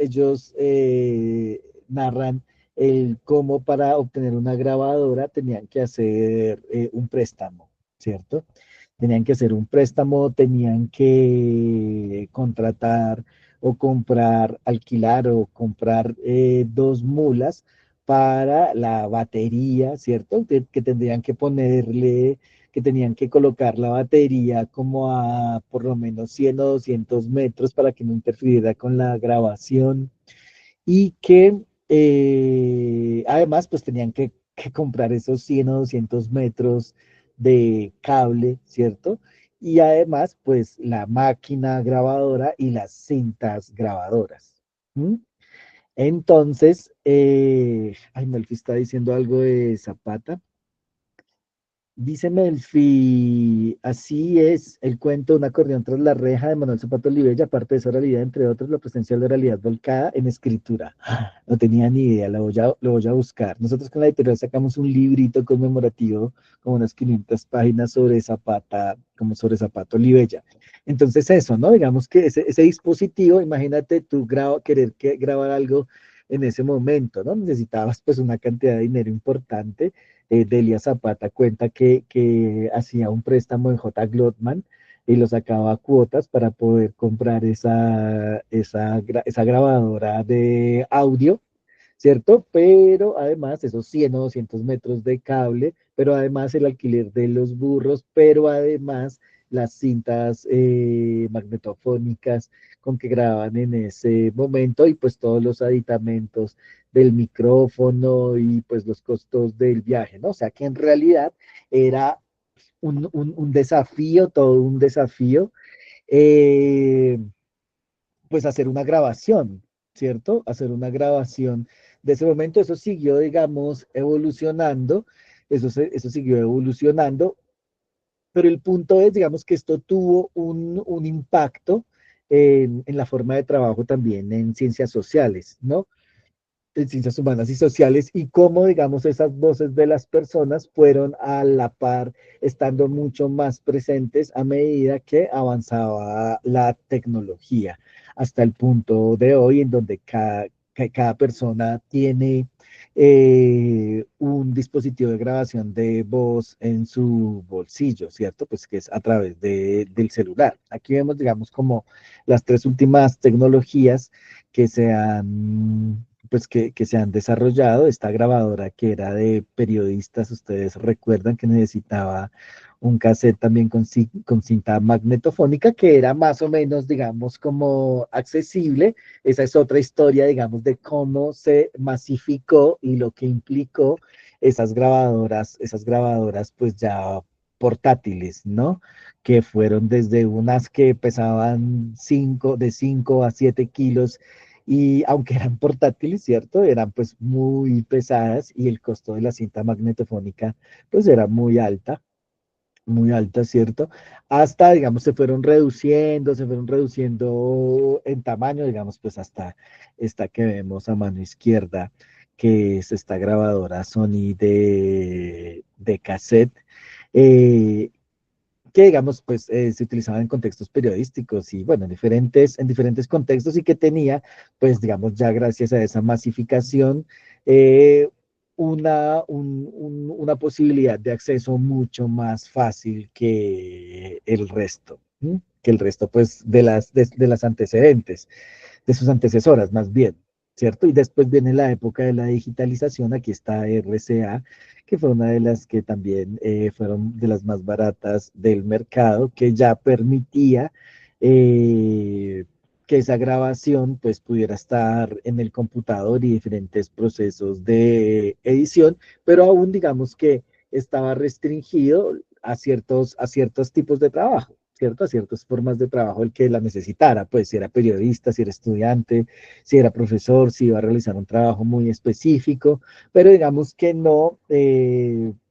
narran el cómo para obtener una grabadora tenían que hacer un préstamo, ¿cierto? Tenían que hacer un préstamo, tenían que contratar o comprar, alquilar o comprar dos mulas para la batería, ¿cierto? Que tendrían que ponerle, que tenían que colocar la batería como a por lo menos 100 o 200 metros para que no interfiriera con la grabación y que además pues tenían que comprar esos 100 o 200 metros de cable, ¿cierto? Y además pues la máquina grabadora y las cintas grabadoras. ¿Mm? Entonces, ay, Melfi está diciendo algo de Zapata. Dice Melfi, así es el cuento Un acordeón tras la reja de Manuel Zapata Olivella, aparte de esa realidad, entre otros, la presencia de la realidad volcada en escritura. No tenía ni idea, lo voy a buscar. Nosotros con la editorial sacamos un librito conmemorativo, como unas 500 páginas sobre Zapata, como sobre Zapata Olivella. Entonces eso, ¿no? Digamos que ese dispositivo, imagínate tú grabar algo en ese momento, ¿no? Necesitabas pues una cantidad de dinero importante. Delia Zapata cuenta que hacía un préstamo en J. Glotman y lo sacaba a cuotas para poder comprar esa grabadora de audio, ¿cierto? Pero además esos 100 o 200 metros de cable, pero además el alquiler de los burros, pero además las cintas magnetofónicas con que grababan en ese momento y pues todos los aditamentos del micrófono y pues los costos del viaje, ¿no? O sea que en realidad era un desafío, todo un desafío, eh, pues hacer una grabación, ¿cierto? Hacer una grabación de ese momento. Eso siguió, digamos, evolucionando, eso siguió evolucionando, pero el punto es, digamos, que esto tuvo un impacto en la forma de trabajo también en ciencias sociales, ¿no? En ciencias humanas y sociales, y cómo, digamos, esas voces de las personas fueron a la par, estando mucho más presentes a medida que avanzaba la tecnología, hasta el punto de hoy en donde cada persona tiene un dispositivo de grabación de voz en su bolsillo, ¿cierto? Pues que es a través del celular. Aquí vemos, digamos, como las tres últimas tecnologías que se han pues que se han desarrollado. Esta grabadora que era de periodistas, ustedes recuerdan que necesitaba un cassette también con cinta magnetofónica, que era más o menos, digamos, como accesible. Esa es otra historia, digamos, de cómo se masificó y lo que implicó esas grabadoras, pues ya portátiles, ¿no? Que fueron desde unas que pesaban de 5 a 7 kilos, y aunque eran portátiles, ¿cierto? Eran pues muy pesadas, y el costo de la cinta magnetofónica pues era muy alta, ¿cierto? Hasta, digamos, se fueron reduciendo en tamaño, digamos, pues hasta esta que vemos a mano izquierda, que es esta grabadora Sony de cassette. eh, que digamos, pues se utilizaba en contextos periodísticos y bueno, en diferentes contextos, y que tenía, pues digamos, ya gracias a esa masificación, eh, una posibilidad de acceso mucho más fácil que el resto, ¿m? Que el resto, pues, de las antecedentes, de sus antecesoras, más bien, ¿cierto? Y después viene la época de la digitalización. Aquí está RCA, que fue una de las que también fueron de las más baratas del mercado, que ya permitía eh, que esa grabación pues pudiera estar en el computador y diferentes procesos de edición, pero aún digamos que estaba restringido a ciertos tipos de trabajo, ¿cierto? A ciertas formas de trabajo el que la necesitara, pues si era periodista, si era estudiante, si era profesor, si iba a realizar un trabajo muy específico, pero digamos que no,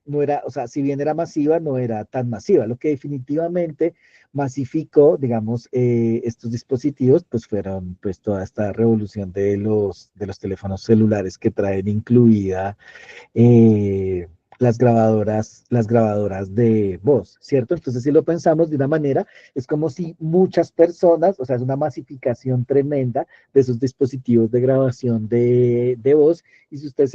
no era, o sea, si bien era masiva, no era tan masiva. Lo que definitivamente masificó, digamos, estos dispositivos, pues fueron pues toda esta revolución de los teléfonos celulares que traen incluida eh, las grabadoras de voz, ¿cierto? Entonces, si lo pensamos de una manera, es como si muchas personas, o sea, es una masificación tremenda de esos dispositivos de grabación de voz, y si usted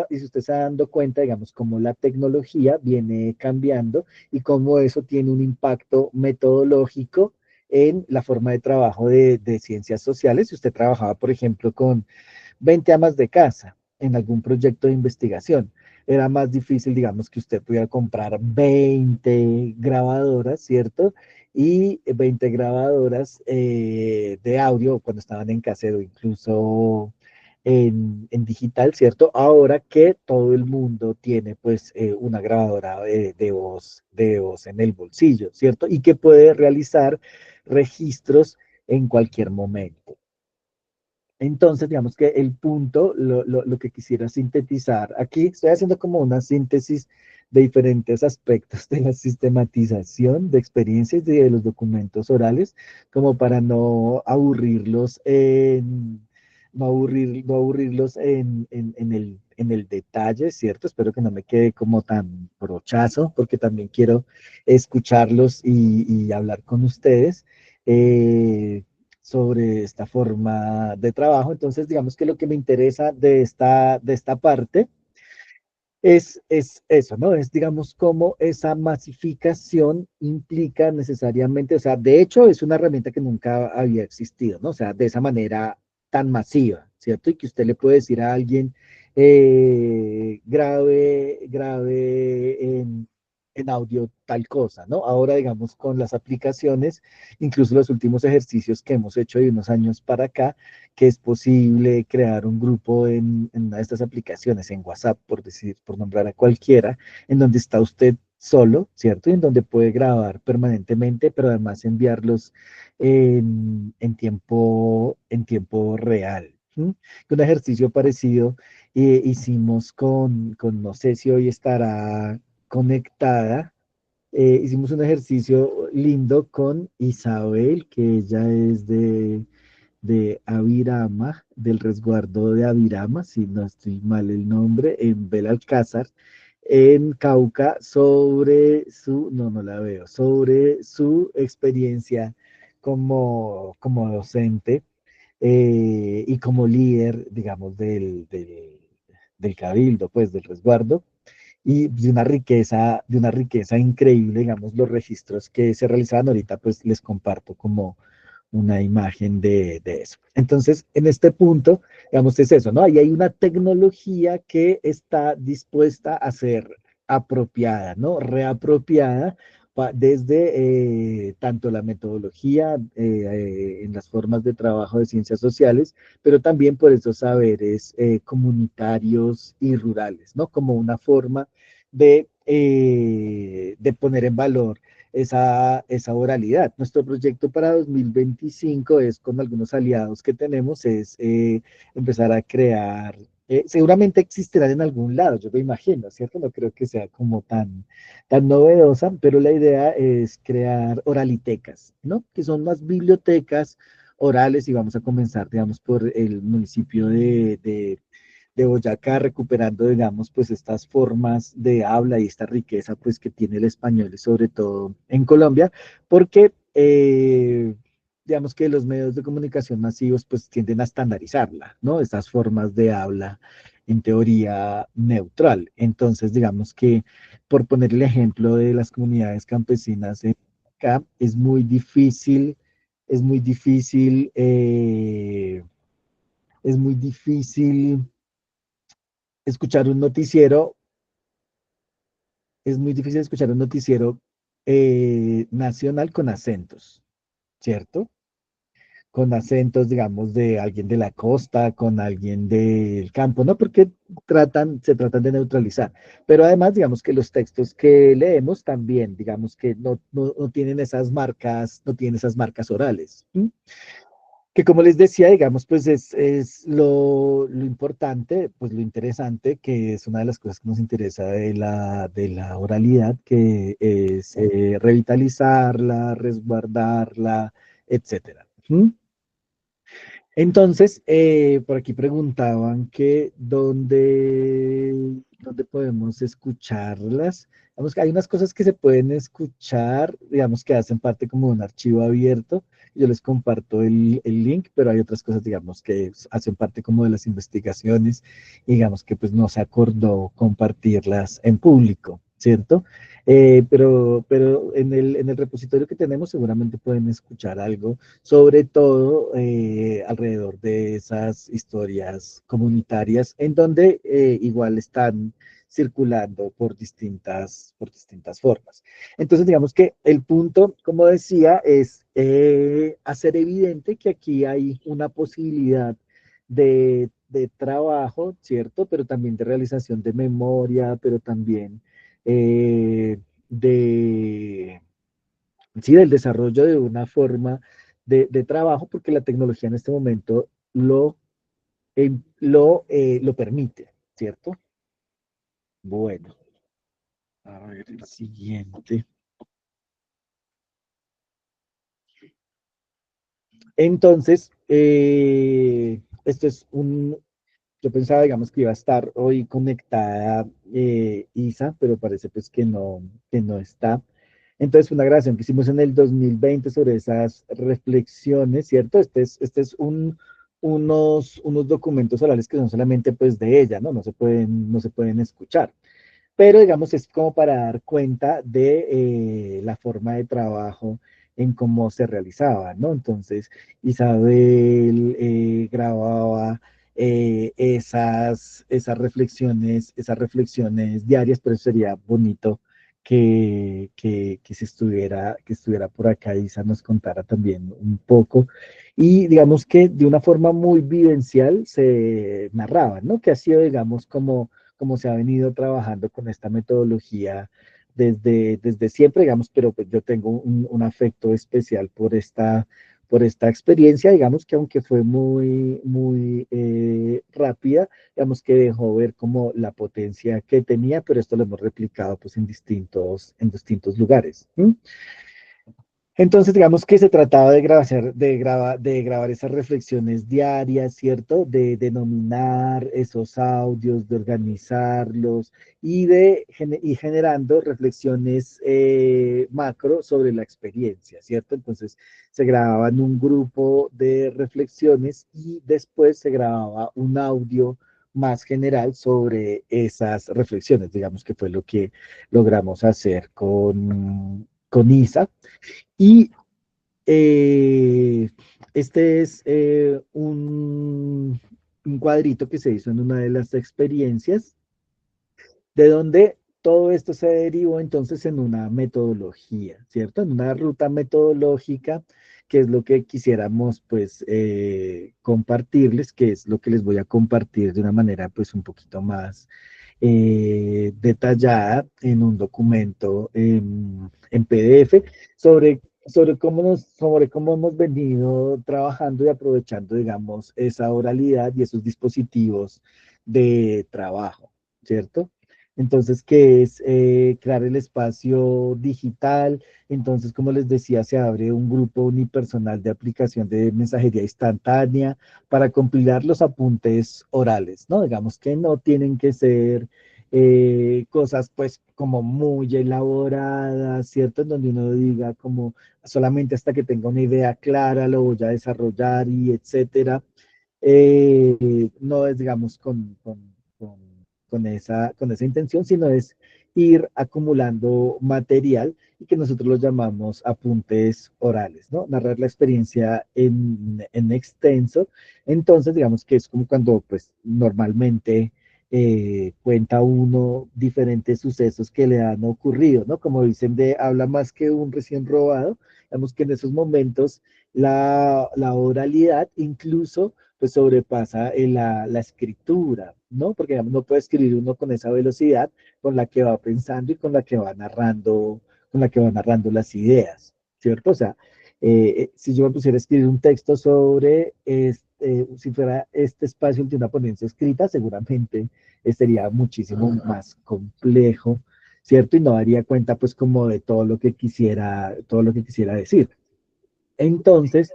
y si usted se va dando cuenta, digamos, cómo la tecnología viene cambiando y cómo eso tiene un impacto metodológico en la forma de trabajo de ciencias sociales. Si usted trabajaba, por ejemplo, con 20 amas de casa en algún proyecto de investigación, era más difícil, digamos, que usted pudiera comprar 20 grabadoras, ¿cierto? Y 20 grabadoras de audio cuando estaban en casero, incluso en digital, ¿cierto? Ahora que todo el mundo tiene pues una grabadora de voz en el bolsillo, ¿cierto? Y que puede realizar registros en cualquier momento. Entonces, digamos que el punto, lo que quisiera sintetizar, aquí estoy haciendo como una síntesis de diferentes aspectos de la sistematización de experiencias y de los documentos orales, como para no aburrirlos en el detalle, ¿cierto? Espero que no me quede como tan brochazo, porque también quiero escucharlos y hablar con ustedes. Eh, Sobre esta forma de trabajo. Entonces, digamos que lo que me interesa de esta parte es eso, ¿no? Es, digamos, cómo esa masificación implica necesariamente, o sea, de hecho, es una herramienta que nunca había existido, ¿no? O sea, de esa manera tan masiva, ¿cierto? Y que usted le puede decir a alguien, grave en audio tal cosa, ¿no? Ahora, digamos, con las aplicaciones, incluso los últimos ejercicios que hemos hecho de unos años para acá, que es posible crear un grupo en una de estas aplicaciones, en WhatsApp, por decir, por nombrar a cualquiera, en donde está usted solo, ¿cierto? Y en donde puede grabar permanentemente, pero además enviarlos en tiempo real. ¿m? Un ejercicio parecido hicimos no sé si hoy estará conectada, hicimos un ejercicio lindo con Isabel, que ella es de Avirama, del resguardo de Avirama, si no estoy mal el nombre, en Belalcázar, en Cauca, sobre su, no la veo, sobre su experiencia como docente y como líder, digamos, del cabildo, pues del resguardo, y de una riqueza increíble, digamos, los registros que se realizaban ahorita, pues les comparto como una imagen de eso. Entonces, en este punto, digamos, es eso, ¿no? Ahí hay una tecnología que está dispuesta a ser apropiada, ¿no? Reapropiada desde tanto la metodología en las formas de trabajo de ciencias sociales, pero también por esos saberes comunitarios y rurales, ¿no? Como una forma de poner en valor esa oralidad. Nuestro proyecto para 2025 es, con algunos aliados que tenemos, es empezar a crear, seguramente existirán en algún lado, yo me imagino, ¿cierto? No creo que sea como tan novedosa, pero la idea es crear oralitecas, ¿no? Que son más bibliotecas orales y vamos a comenzar, digamos, por el municipio de Boyacá, recuperando, digamos, pues estas formas de habla y esta riqueza, pues, que tiene el español y sobre todo en Colombia, porque, digamos que los medios de comunicación masivos, pues, tienden a estandarizarla, ¿no? Estas formas de habla, en teoría, neutral. Entonces, digamos que, por poner el ejemplo de las comunidades campesinas acá, es muy difícil, es muy difícil escuchar un noticiero, es muy difícil escuchar un noticiero nacional con acentos, ¿cierto? Con acentos, digamos, de alguien de la costa, con alguien del campo, ¿no? Porque se tratan de neutralizar. Pero además, digamos que los textos que leemos también, digamos que no tienen esas marcas, no tienen esas marcas orales. ¿Sí? Que como les decía, digamos, pues es lo importante, pues lo interesante, que es una de las cosas que nos interesa de la oralidad, que es revitalizarla, resguardarla, etcétera. ¿Mm? Entonces, por aquí preguntaban que dónde podemos escucharlas. Digamos que hay unas cosas que se pueden escuchar, digamos que hacen parte como de un archivo abierto. Yo les comparto el link, pero hay otras cosas, digamos, que hacen parte como de las investigaciones, y digamos que pues no se acordó compartirlas en público, ¿cierto? Pero en el repositorio que tenemos seguramente pueden escuchar algo sobre todo alrededor de esas historias comunitarias en donde igual están circulando por distintas formas. Entonces, digamos que el punto, como decía, es hacer evidente que aquí hay una posibilidad de trabajo, ¿cierto? Pero también de realización de memoria, pero también de sí, del desarrollo de una forma de trabajo, porque la tecnología en este momento lo permite, ¿cierto? Bueno, a ver el siguiente. Entonces, esto es yo pensaba, digamos, que iba a estar hoy conectada Isa, pero parece pues que no está. Entonces, fue una grabación que hicimos en el 2020 sobre esas reflexiones, ¿cierto? Este es unos documentos orales que son solamente pues de ella, ¿no? No se pueden escuchar. Pero digamos es como para dar cuenta de la forma de trabajo en cómo se realizaba, ¿no? Entonces, Isabel grababa esas reflexiones diarias, pero sería bonito que estuviera por acá, Isa nos contara también un poco. Y digamos que de una forma muy vivencial se narraba, ¿no? Que ha sido, digamos, como se ha venido trabajando con esta metodología desde siempre, digamos, pero pues yo tengo un afecto especial por esta experiencia, digamos que aunque fue muy rápida, digamos que dejó ver como la potencia que tenía, pero esto lo hemos replicado pues en distintos lugares. ¿M? Entonces, digamos que se trataba de grabar esas reflexiones diarias, ¿cierto? De denominar esos audios, de organizarlos y y generando reflexiones macro sobre la experiencia, ¿cierto? Entonces, se grababa en un grupo de reflexiones y después se grababa un audio más general sobre esas reflexiones, digamos que fue lo que logramos hacer con Isa. Y eh, este es un cuadrito que se hizo en una de las experiencias, de donde todo esto se derivó entonces en una metodología, ¿cierto? En una ruta metodológica, que es lo que quisiéramos pues compartirles, que es lo que les voy a compartir de una manera pues un poquito más detallada en un documento en PDF sobre cómo hemos venido trabajando y aprovechando, digamos, esa oralidad y esos dispositivos de trabajo, ¿cierto? Entonces, ¿qué es crear el espacio digital? Entonces, como les decía, se abre un grupo unipersonal de aplicación de mensajería instantánea para compilar los apuntes orales, ¿no? Digamos que no tienen que ser cosas pues como muy elaboradas, ¿cierto? En donde uno diga como solamente hasta que tenga una idea clara lo voy a desarrollar y etcétera. No es, digamos, con esa intención, sino es ir acumulando material y que nosotros lo llamamos apuntes orales, ¿no? Narrar la experiencia en extenso. Entonces, digamos que es como cuando, pues, normalmente cuenta uno diferentes sucesos que le han ocurrido, ¿no? Como dicen de habla más que un recién robado, digamos que en esos momentos la oralidad incluso pues sobrepasa la escritura, ¿no? Porque digamos, no puede escribir uno con esa velocidad con la que va pensando y con la que va narrando las ideas, ¿cierto? O sea, si yo me pusiera a escribir un texto sobre, si fuera este espacio de una ponencia escrita, seguramente sería muchísimo más complejo, ¿cierto? Y no daría cuenta pues como de todo lo que quisiera decir. Entonces,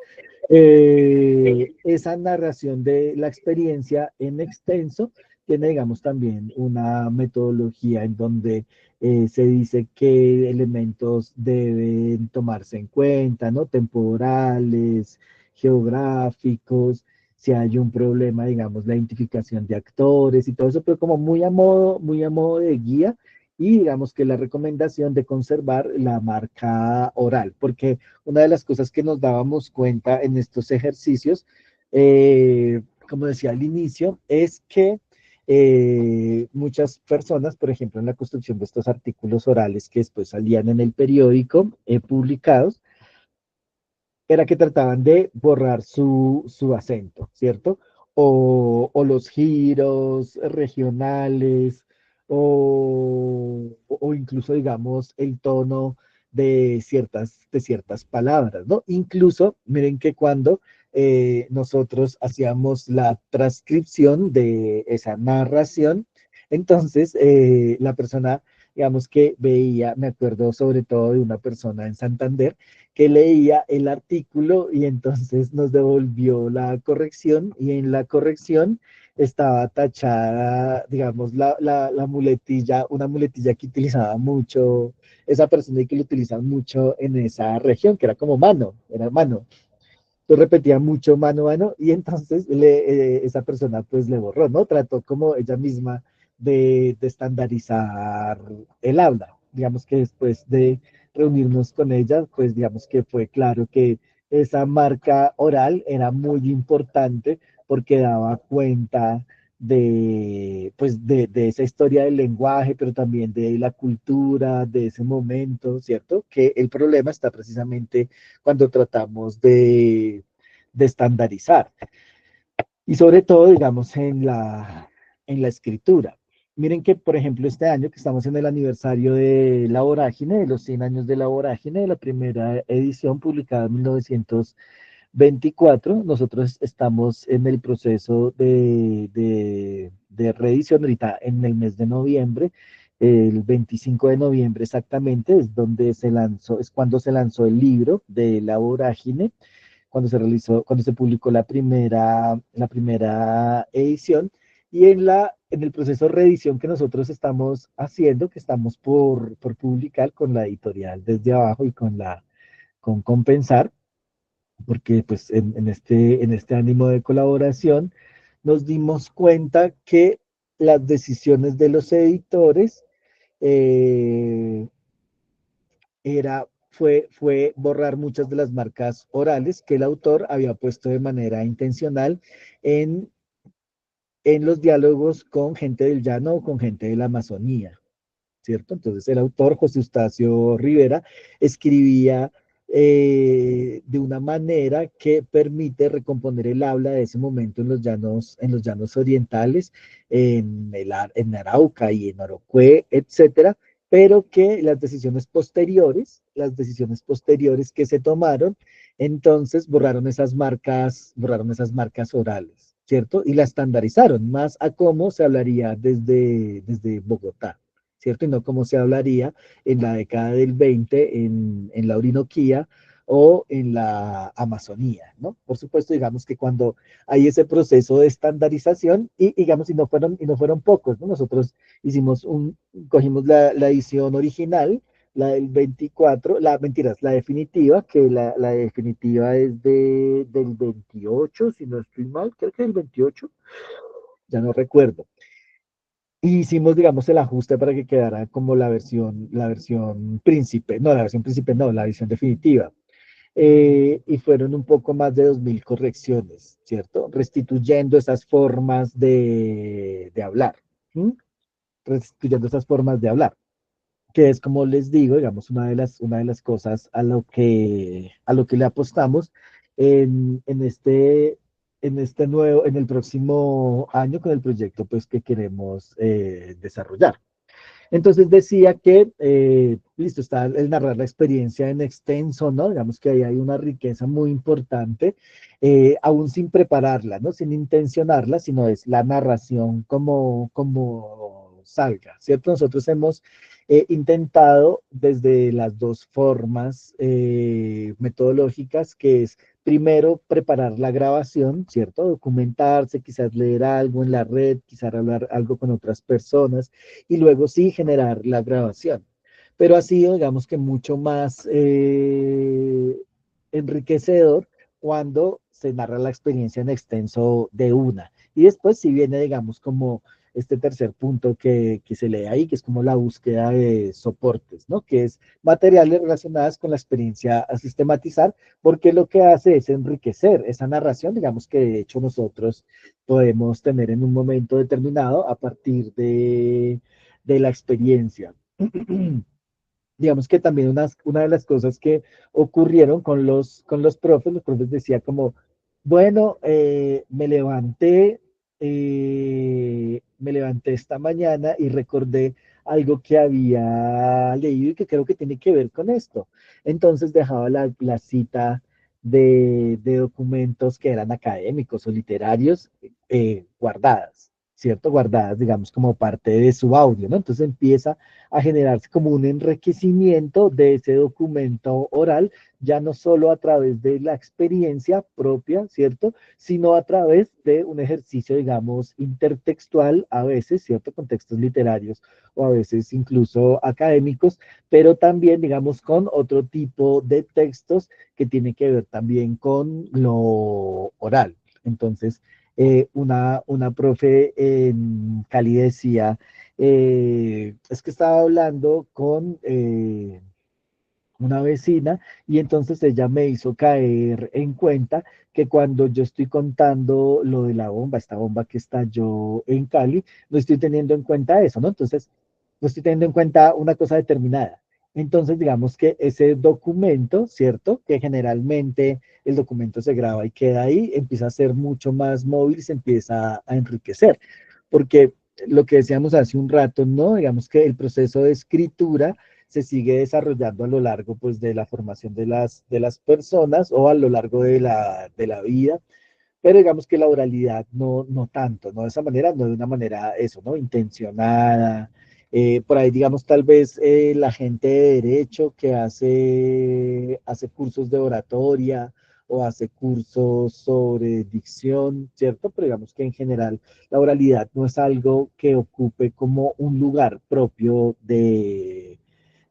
esa narración de la experiencia en extenso tiene, digamos, también una metodología en donde se dice qué elementos deben tomarse en cuenta, ¿no? Temporales, geográficos, si hay un problema, digamos, la identificación de actores y todo eso, pero como muy a modo de guía y digamos que la recomendación de conservar la marca oral, porque una de las cosas que nos dábamos cuenta en estos ejercicios, como decía al inicio, es que muchas personas, por ejemplo, en la construcción de estos artículos orales que después salían en el periódico publicados, era que trataban de borrar su acento, ¿cierto? O los giros regionales, o incluso, digamos, el tono de ciertas palabras, ¿no? Incluso, miren que cuando nosotros hacíamos la transcripción de esa narración, entonces la persona, digamos que veía, me acuerdo sobre todo de una persona en Santander, que leía el artículo y entonces nos devolvió la corrección y en la corrección estaba tachada, digamos, la muletilla, una muletilla que utilizaba mucho esa persona y que lo utilizaba mucho en esa región, que era como mano, era mano. Entonces repetía mucho mano, mano, y entonces esa persona pues le borró, ¿no? Trató como ella misma de estandarizar el habla. Digamos que después de reunirnos con ella, pues digamos que fue claro que esa marca oral era muy importante porque daba cuenta pues de esa historia del lenguaje, pero también de la cultura, de ese momento, ¿cierto? Que el problema está precisamente cuando tratamos de estandarizar. Y sobre todo, digamos, en la escritura. Miren que, por ejemplo, este año que estamos en el aniversario de La Vorágine, de los 100 años de La Vorágine, de la primera edición publicada en 1929, 24, nosotros estamos en el proceso de reedición ahorita en el mes de noviembre, el 25 de noviembre exactamente, es donde se lanzó, es cuando se lanzó el libro de La Vorágine, cuando se realizó, cuando se publicó la primera edición, y en el proceso de reedición que nosotros estamos haciendo, que estamos por publicar con la editorial Desde Abajo y con Compensar, porque pues en este ánimo de colaboración nos dimos cuenta que las decisiones de los editores eh, fue borrar muchas de las marcas orales que el autor había puesto de manera intencional en, en los diálogos con gente del llano o con gente de la Amazonía, ¿cierto? Entonces el autor, José Eustacio Rivera, escribía de una manera que permite recomponer el habla de ese momento en los llanos orientales, en Arauca y en Orocué, etcétera, pero que las decisiones posteriores que se tomaron, entonces borraron esas marcas orales, ¿cierto? Y la estandarizaron más a cómo se hablaría desde Bogotá, ¿cierto? Y no como se hablaría en la década del 20 en la Orinoquía o en la Amazonía, ¿no? Por supuesto, digamos que cuando hay ese proceso de estandarización, y digamos, y no fueron pocos, ¿no? Nosotros cogimos la edición original, la del 24, mentiras, la definitiva, que la definitiva es del 28, si no estoy mal, creo que del 28, ya no recuerdo. Y hicimos, digamos, el ajuste para que quedara como la versión príncipe, no, la versión príncipe no, la versión definitiva. Y fueron un poco más de 2000 correcciones, ¿cierto? Restituyendo esas formas de hablar, ¿sí? Restituyendo esas formas de hablar, que es como les digo, digamos, una de las cosas a lo que le apostamos en en el próximo año con el proyecto pues que queremos desarrollar. Entonces decía que, listo, está el narrar la experiencia en extenso, ¿no? Digamos que ahí hay una riqueza muy importante, aún sin prepararla, ¿no? Sin intencionarla, sino es la narración como salga, ¿cierto? Nosotros hemos intentado desde las dos formas metodológicas, que es primero preparar la grabación, ¿cierto? Documentarse, quizás leer algo en la red, quizás hablar algo con otras personas, y luego sí generar la grabación. Pero ha sido, digamos que mucho más enriquecedor cuando se narra la experiencia en extenso de una. Y después sí viene, digamos, como este tercer punto que se lee ahí, que es como la búsqueda de soportes, ¿no? Que es materiales relacionados con la experiencia a sistematizar, porque lo que hace es enriquecer esa narración, digamos que de hecho nosotros podemos tener en un momento determinado a partir de la experiencia. Digamos que también una de las cosas que ocurrieron con los profes decía como, bueno, me levanté esta mañana y recordé algo que había leído y que creo que tiene que ver con esto. Entonces dejaba la cita de documentos que eran académicos o literarios guardadas, ¿cierto? Guardadas, digamos, como parte de su audio, ¿no? Entonces empieza a generarse como un enriquecimiento de ese documento oral, ya no solo a través de la experiencia propia, ¿cierto? Sino a través de un ejercicio, digamos, intertextual, a veces, ¿cierto? Con textos literarios o a veces incluso académicos, pero también, digamos, con otro tipo de textos que tiene que ver también con lo oral. Entonces, una profe en Cali decía, es que estaba hablando con una vecina y entonces ella me hizo caer en cuenta que cuando yo estoy contando lo de la bomba, esta bomba que estalló en Cali, no estoy teniendo en cuenta eso, ¿no? Entonces, no estoy teniendo en cuenta una cosa determinada. Entonces, digamos que ese documento, ¿cierto? Que generalmente el documento se graba y queda ahí, empieza a ser mucho más móvil y se empieza a enriquecer. Porque lo que decíamos hace un rato, ¿no? Digamos que el proceso de escritura se sigue desarrollando a lo largo, pues, de la formación de las personas o a lo largo de la vida, pero digamos que la oralidad no tanto, no de esa manera, no de una manera, eso, ¿no? Intencionada. Por ahí, digamos, tal vez la gente de derecho que hace cursos de oratoria o hace cursos sobre dicción, ¿cierto? Pero digamos que en general la oralidad no es algo que ocupe como un lugar propio de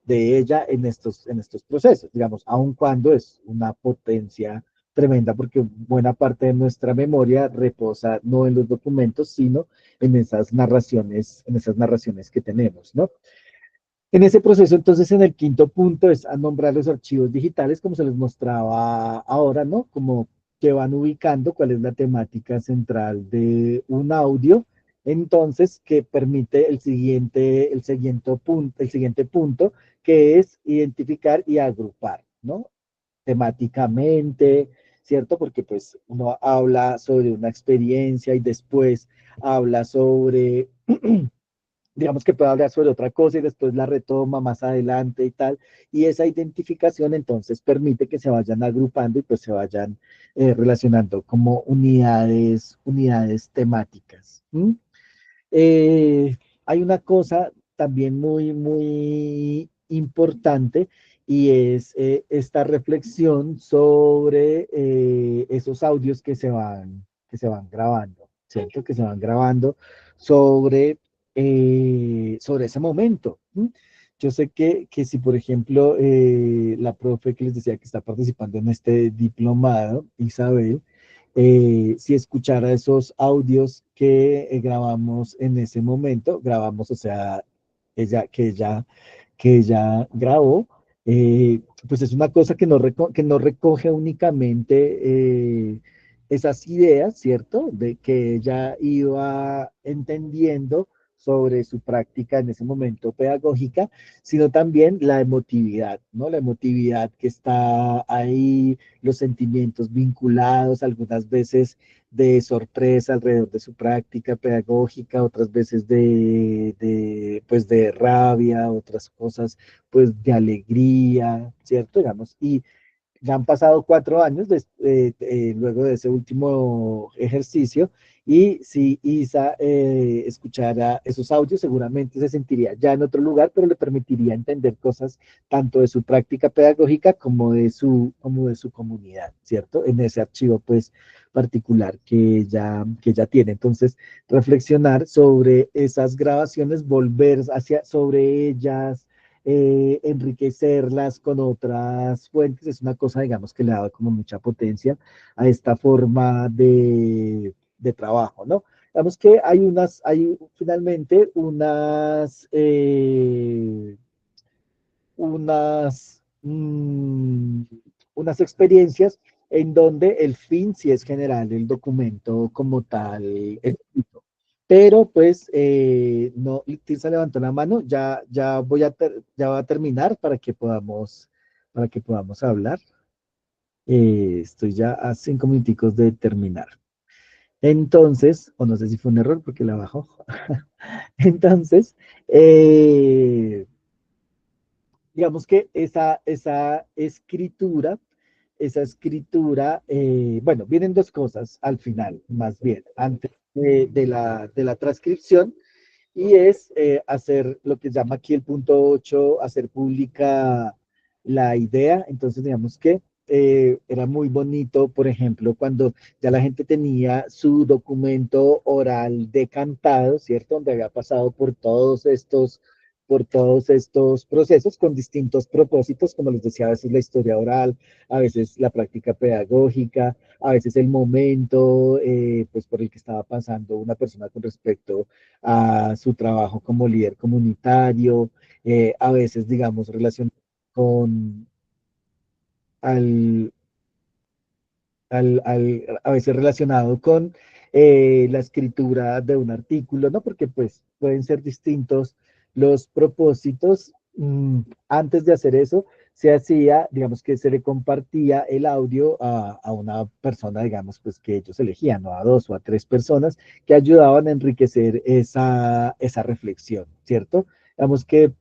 ella en estos procesos, digamos, aun cuando es una potencia tremenda, porque buena parte de nuestra memoria reposa no en los documentos, sino en esas narraciones que tenemos, ¿no? En ese proceso, entonces, en el quinto punto es a nombrar los archivos digitales, como se les mostraba ahora, ¿no? Como que van ubicando cuál es la temática central de un audio, entonces, que permite el siguiente punto, que es identificar y agrupar, ¿no? Temáticamente, ¿cierto? Porque pues uno habla sobre una experiencia y después habla sobre digamos que puede hablar sobre otra cosa y después la retoma más adelante y tal. Y esa identificación entonces permite que se vayan agrupando y pues se vayan relacionando como unidades temáticas. ¿Mm? Hay una cosa también muy importante y es esta reflexión sobre esos audios que se van grabando, ¿cierto? Que se van grabando sobre ese momento. ¿M? Yo sé que si, por ejemplo, la profe que les decía que está participando en este diplomado, Isabel, si escuchara esos audios que grabamos en ese momento, grabamos, o sea, ella, que ella grabó, pues es una cosa que no recoge únicamente esas ideas, ¿cierto? De que ella iba entendiendo sobre su práctica en ese momento pedagógica, sino también la emotividad, ¿no? La emotividad que está ahí, los sentimientos vinculados, algunas veces de sorpresa alrededor de su práctica pedagógica, otras veces pues de rabia, otras cosas pues de alegría, ¿cierto? Digamos, y ya han pasado 4 años luego de ese último ejercicio y si Isa escuchara esos audios, seguramente se sentiría ya en otro lugar, pero le permitiría entender cosas tanto de su práctica pedagógica como de su comunidad, ¿cierto? En ese archivo, pues, particular que ya tiene. Entonces, reflexionar sobre esas grabaciones, volver sobre ellas, enriquecerlas con otras fuentes, es una cosa, digamos, que le da como mucha potencia a esta forma de trabajo, ¿no? Digamos que hay finalmente unas experiencias en donde el fin sí es general, el documento como tal escrito. Pero pues, no, Tirsa levantó la mano, ya va a terminar para que podamos hablar. Estoy ya a 5 minuticos de terminar. Entonces, o no sé si fue un error porque la bajó. Entonces, digamos que esa escritura, bueno, vienen dos cosas al final, más bien, antes de la transcripción, y es hacer lo que llama aquí el punto 8, hacer pública la idea. Entonces, digamos que era muy bonito, por ejemplo, cuando ya la gente tenía su documento oral decantado, ¿cierto? Donde había pasado por todos estos procesos con distintos propósitos, como les decía, a veces la historia oral, a veces la práctica pedagógica, a veces el momento pues por el que estaba pasando una persona con respecto a su trabajo como líder comunitario, a veces, digamos, relacionado con al, a veces relacionado con la escritura de un artículo, ¿no? Porque pues pueden ser distintos los propósitos. Antes de hacer eso, se hacía, digamos que se le compartía el audio a una persona, digamos, pues que ellos elegían, ¿no? A dos o a tres personas que ayudaban a enriquecer esa reflexión, ¿cierto? Digamos que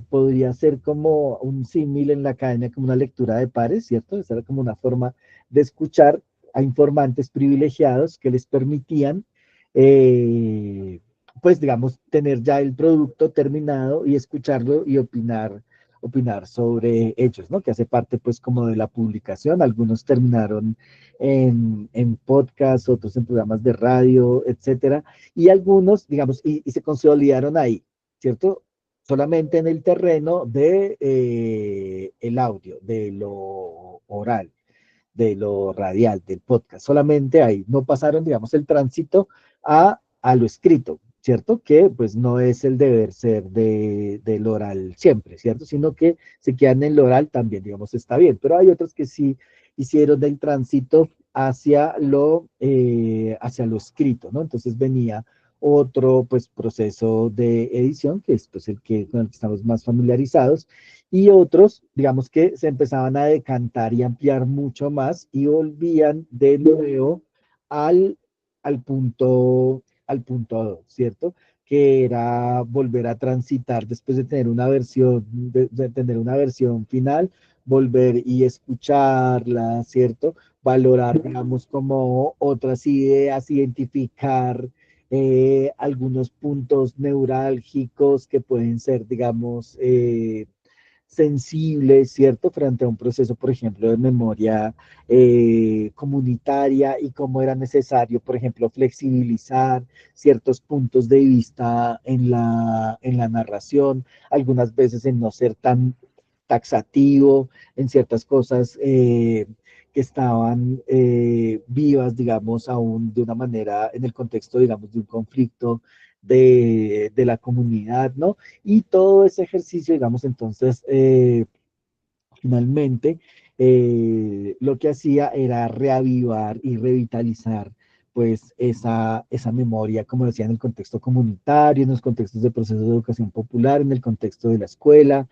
podría ser como un símil en la academia, como una lectura de pares, ¿cierto? Esa era como una forma de escuchar a informantes privilegiados que les permitían, pues digamos, tener ya el producto terminado y escucharlo y opinar sobre ellos, ¿no? Que hace parte pues como de la publicación. Algunos terminaron en podcast, otros en programas de radio, etcétera, y algunos, digamos, y se consolidaron ahí, ¿cierto? Solamente en el terreno de el audio, de lo oral, de lo radial, del podcast. Solamente ahí no pasaron, digamos, el tránsito a lo escrito, ¿cierto? Que pues no es el deber ser del oral siempre, ¿cierto? Sino que se quedan en el oral también, digamos, está bien. Pero hay otros que sí hicieron el tránsito hacia lo escrito, ¿no? Entonces venía otro pues proceso de edición, que es pues con el que estamos más familiarizados, y otros, digamos que se empezaban a decantar y ampliar mucho más y volvían de nuevo al, al punto 2, ¿cierto? Que era volver a transitar después de tener una versión, de tener una versión final, volver y escucharla, ¿cierto? Valorar, digamos, como otras ideas, identificar algunos puntos neurálgicos que pueden ser, digamos, sensibles, ¿cierto? Frente a un proceso, por ejemplo, de memoria comunitaria y cómo era necesario, por ejemplo, flexibilizar ciertos puntos de vista en la narración, algunas veces en no ser tan taxativo en ciertas cosas que estaban vivas, digamos, aún de una manera en el contexto, digamos, de un conflicto de la comunidad, ¿no? Y todo ese ejercicio, digamos, entonces, finalmente, lo que hacía era reavivar y revitalizar pues esa memoria, como decía, en el contexto comunitario, en los contextos de procesos de educación popular, en el contexto de la escuela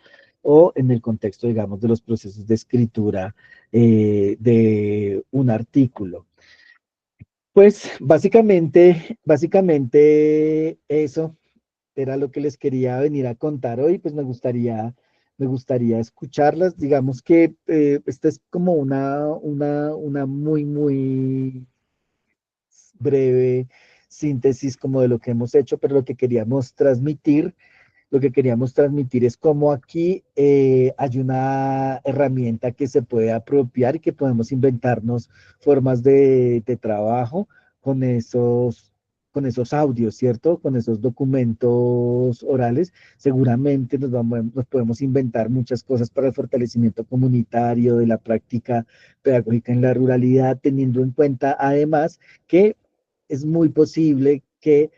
o en el contexto, digamos, de los procesos de escritura de un artículo. Pues básicamente eso era lo que les quería venir a contar hoy, pues me gustaría escucharlas. Digamos que esta es como una muy breve síntesis como de lo que hemos hecho, pero lo que queríamos transmitir es cómo aquí hay una herramienta que se puede apropiar y que podemos inventarnos formas de trabajo con con esos audios, ¿cierto? Con esos documentos orales. Seguramente nos podemos inventar muchas cosas para el fortalecimiento comunitario de la práctica pedagógica en la ruralidad, teniendo en cuenta además que es muy posible que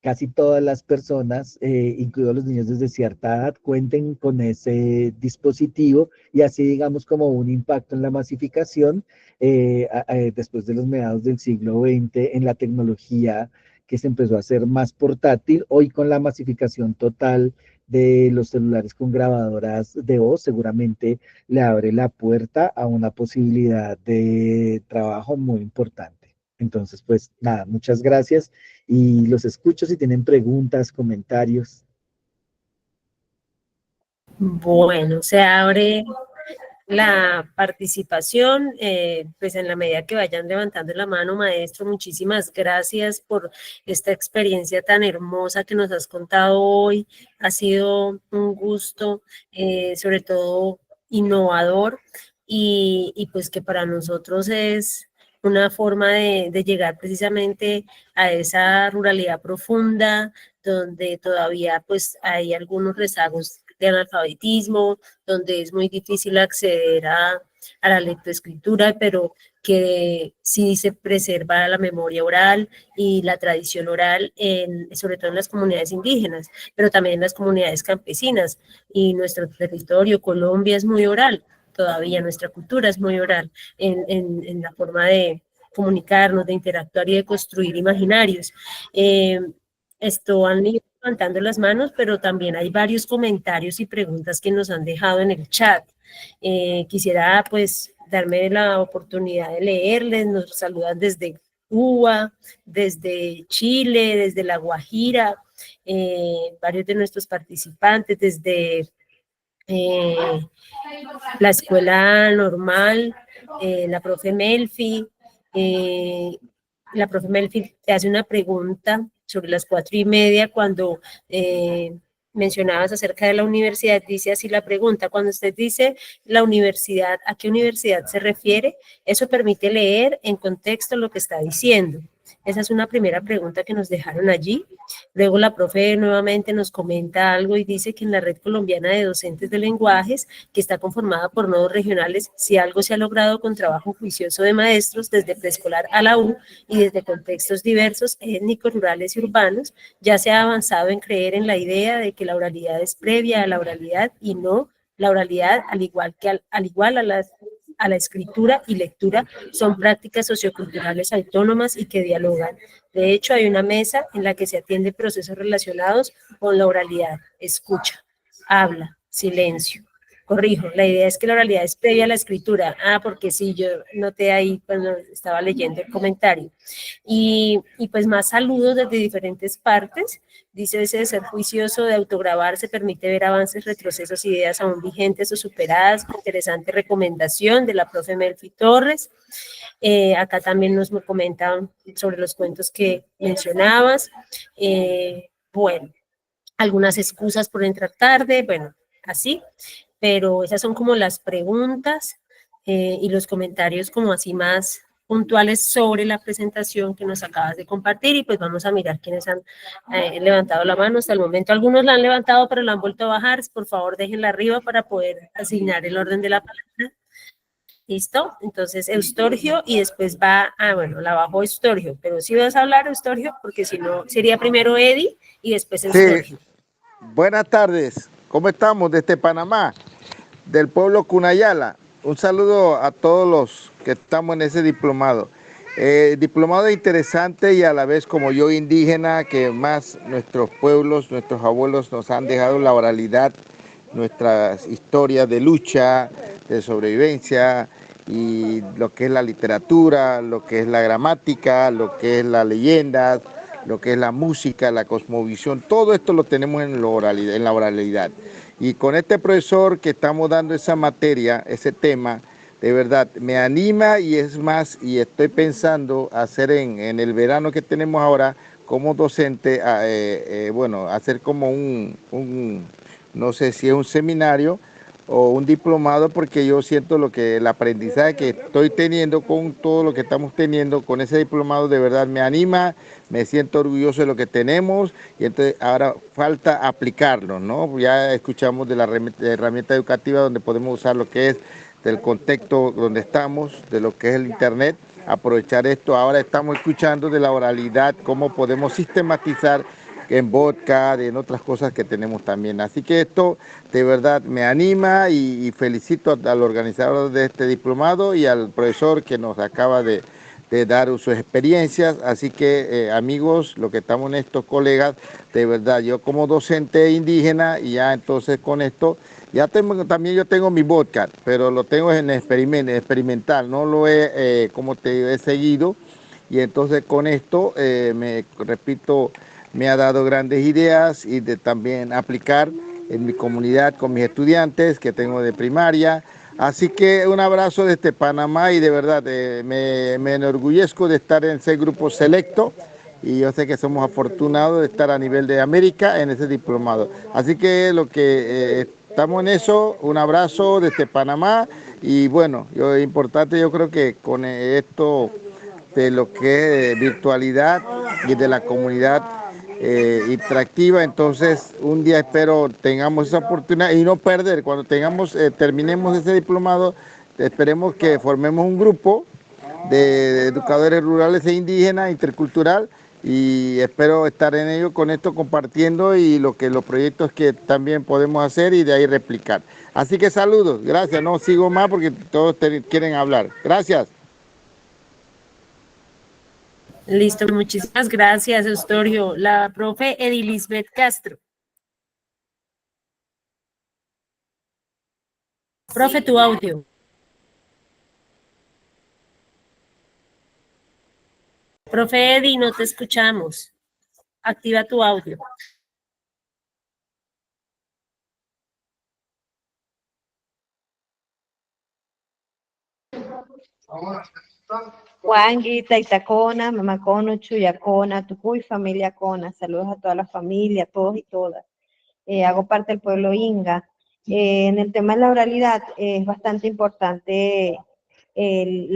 casi todas las personas, incluidos los niños desde cierta edad, cuenten con ese dispositivo y así digamos como un impacto en la masificación después de los mediados del siglo XX en la tecnología que se empezó a hacer más portátil. Hoy con la masificación total de los celulares con grabadoras de voz, seguramente le abre la puerta a una posibilidad de trabajo muy importante. Entonces, pues nada, muchas gracias y los escucho si tienen preguntas, comentarios. Bueno, se abre la participación, pues en la medida que vayan levantando la mano, maestro, muchísimas gracias por esta experiencia tan hermosa que nos has contado hoy. Ha sido un gusto, sobre todo innovador, y pues que para nosotros es una forma de llegar precisamente a esa ruralidad profunda, donde todavía pues hay algunos rezagos de analfabetismo, donde es muy difícil acceder a la lectoescritura, pero que sí se preserva la memoria oral y la tradición oral, sobre todo en las comunidades indígenas, pero también en las comunidades campesinas. Y nuestro territorio, Colombia, es muy oral, todavía nuestra cultura es muy oral en la forma de comunicarnos, de interactuar y de construir imaginarios. Esto han ido levantando las manos, pero también hay varios comentarios y preguntas que nos han dejado en el chat. Quisiera pues darme la oportunidad de leerles. Nos saludan desde Cuba, desde Chile, desde La Guajira, varios de nuestros participantes, desde la escuela normal, la profe Melfi, te hace una pregunta sobre las 4:30 cuando mencionabas acerca de la universidad, dice así la pregunta, cuando usted dice la universidad, ¿a qué universidad se refiere? Eso permite leer en contexto lo que está diciendo. Esa es una primera pregunta que nos dejaron allí. Luego la profe nuevamente nos comenta algo y dice que en la Red Colombiana de Docentes de Lenguajes, que está conformada por nodos regionales, si algo se ha logrado con trabajo juicioso de maestros desde preescolar a la U y desde contextos diversos, étnicos, rurales y urbanos, ya se ha avanzado en creer en la idea de que la oralidad es previa a la oralidad y no la oralidad, al igual a la escritura y lectura, son prácticas socioculturales autónomas y que dialogan. De hecho, hay una mesa en la que se atiende procesos relacionados con la oralidad, escucha, habla, silencio. Corrijo, la idea es que la oralidad es previa a la escritura. Porque sí, yo noté ahí cuando estaba leyendo el comentario. Y pues más saludos desde diferentes partes. Dice ese de ser juicioso, de autograbarse, permite ver avances, retrocesos, ideas aún vigentes o superadas. Interesante recomendación de la profe Melfi Torres. Acá también nos comentan sobre los cuentos que mencionabas. Bueno, algunas excusas por entrar tarde, bueno, así. Pero esas son como las preguntas y los comentarios como así más puntuales sobre la presentación que nos acabas de compartir y pues vamos a mirar quiénes han levantado la mano hasta el momento. Algunos la han levantado pero la han vuelto a bajar, por favor déjenla arriba para poder asignar el orden de la palabra. ¿Listo? Entonces Eustorgio y después va, bueno, la bajó Eustorgio, pero sí vas a hablar Eustorgio porque si no sería primero Eddie y después Eustorgio. Sí, buenas tardes, ¿cómo estamos desde Panamá? Del pueblo Cunayala. Un saludo a todos los que estamos en ese diplomado. Diplomado interesante y a la vez como yo indígena, que más nuestros pueblos, nuestros abuelos nos han dejado la oralidad, nuestras historias de lucha, de sobrevivencia y lo que es la literatura, lo que es la gramática, lo que es la leyenda, lo que es la música, la cosmovisión, todo esto lo tenemos en la oralidad. Y con este profesor que estamos dando esa materia, ese tema, de verdad, me anima y es más, y estoy pensando hacer en el verano que tenemos ahora como docente, bueno, hacer como no sé si es un seminario o un diplomado, porque yo siento el aprendizaje que estoy teniendo con todo lo que estamos teniendo con ese diplomado, de verdad me anima, me siento orgulloso de lo que tenemos y entonces ahora falta aplicarlo, ¿no? Ya escuchamos de la herramienta educativa donde podemos usar lo que es del contexto donde estamos, de lo que es el internet, aprovechar esto. Ahora estamos escuchando de la oralidad, cómo podemos sistematizar en podcast, en otras cosas que tenemos también. Así que esto de verdad me anima y felicito al organizador de este diplomado y al profesor que nos acaba de dar sus experiencias. Así que amigos, lo que estamos en estos colegas, de verdad, yo como docente indígena y ya entonces con esto, también yo tengo mi podcast, pero lo tengo en experimental, no lo he, como te he seguido, y entonces con esto, repito, me ha dado grandes ideas y de también aplicar en mi comunidad con mis estudiantes que tengo de primaria. Así que un abrazo desde Panamá y de verdad me enorgullezco de estar en ese grupo selecto y yo sé que somos afortunados de estar a nivel de América en ese diplomado. Así que lo que estamos en eso, un abrazo desde Panamá y bueno, es importante, yo creo que con esto de lo que es virtualidad y de la comunidad interactiva, entonces un día espero tengamos esa oportunidad y no perder, cuando terminemos ese diplomado, esperemos que formemos un grupo de educadores rurales e indígenas, intercultural, y espero estar en ello con esto compartiendo y los proyectos que también podemos hacer y de ahí replicar. Así que saludos, gracias, no sigo más porque todos quieren hablar. Gracias. Listo, muchísimas gracias, Eustorgio. La profe Edilisbeth Castro. Profe, tu audio. Profe Edi, no te escuchamos. Activa tu audio. Juanguita, Itacona, Mamacono, Chuyacona, Tucuy, familia Cona. Saludos a toda la familia, todos y todas. Hago parte del pueblo Inga. En el tema de la oralidad es bastante importante el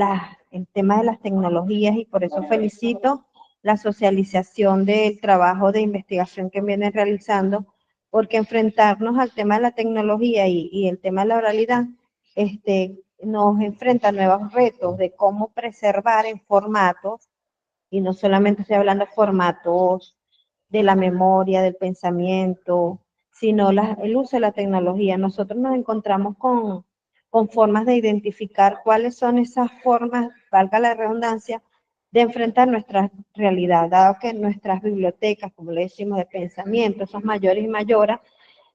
tema de las tecnologías y por eso felicito la socialización del trabajo de investigación que vienen realizando, porque enfrentarnos al tema de la tecnología y el tema de la oralidad nos enfrenta a nuevos retos de cómo preservar en formatos, y no solamente estoy hablando de formatos de la memoria, del pensamiento, sino el uso de la tecnología. Nosotros nos encontramos con formas de identificar cuáles son esas formas, valga la redundancia, de enfrentar nuestra realidad, dado que nuestras bibliotecas, como le decimos, de pensamiento, son mayores y mayores,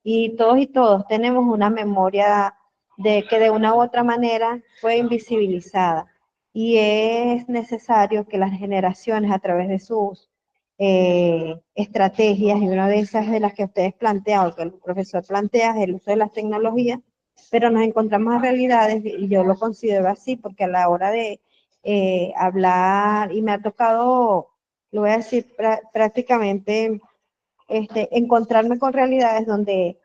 y todos tenemos una memoria de que de una u otra manera fue invisibilizada. Y es necesario que las generaciones, a través de sus estrategias, y una de esas de las que ustedes plantean, o que el profesor plantea, es el uso de las tecnologías, pero nos encontramos en realidades, y yo lo considero así, porque a la hora de hablar, y me ha tocado, lo voy a decir prácticamente, encontrarme con realidades donde,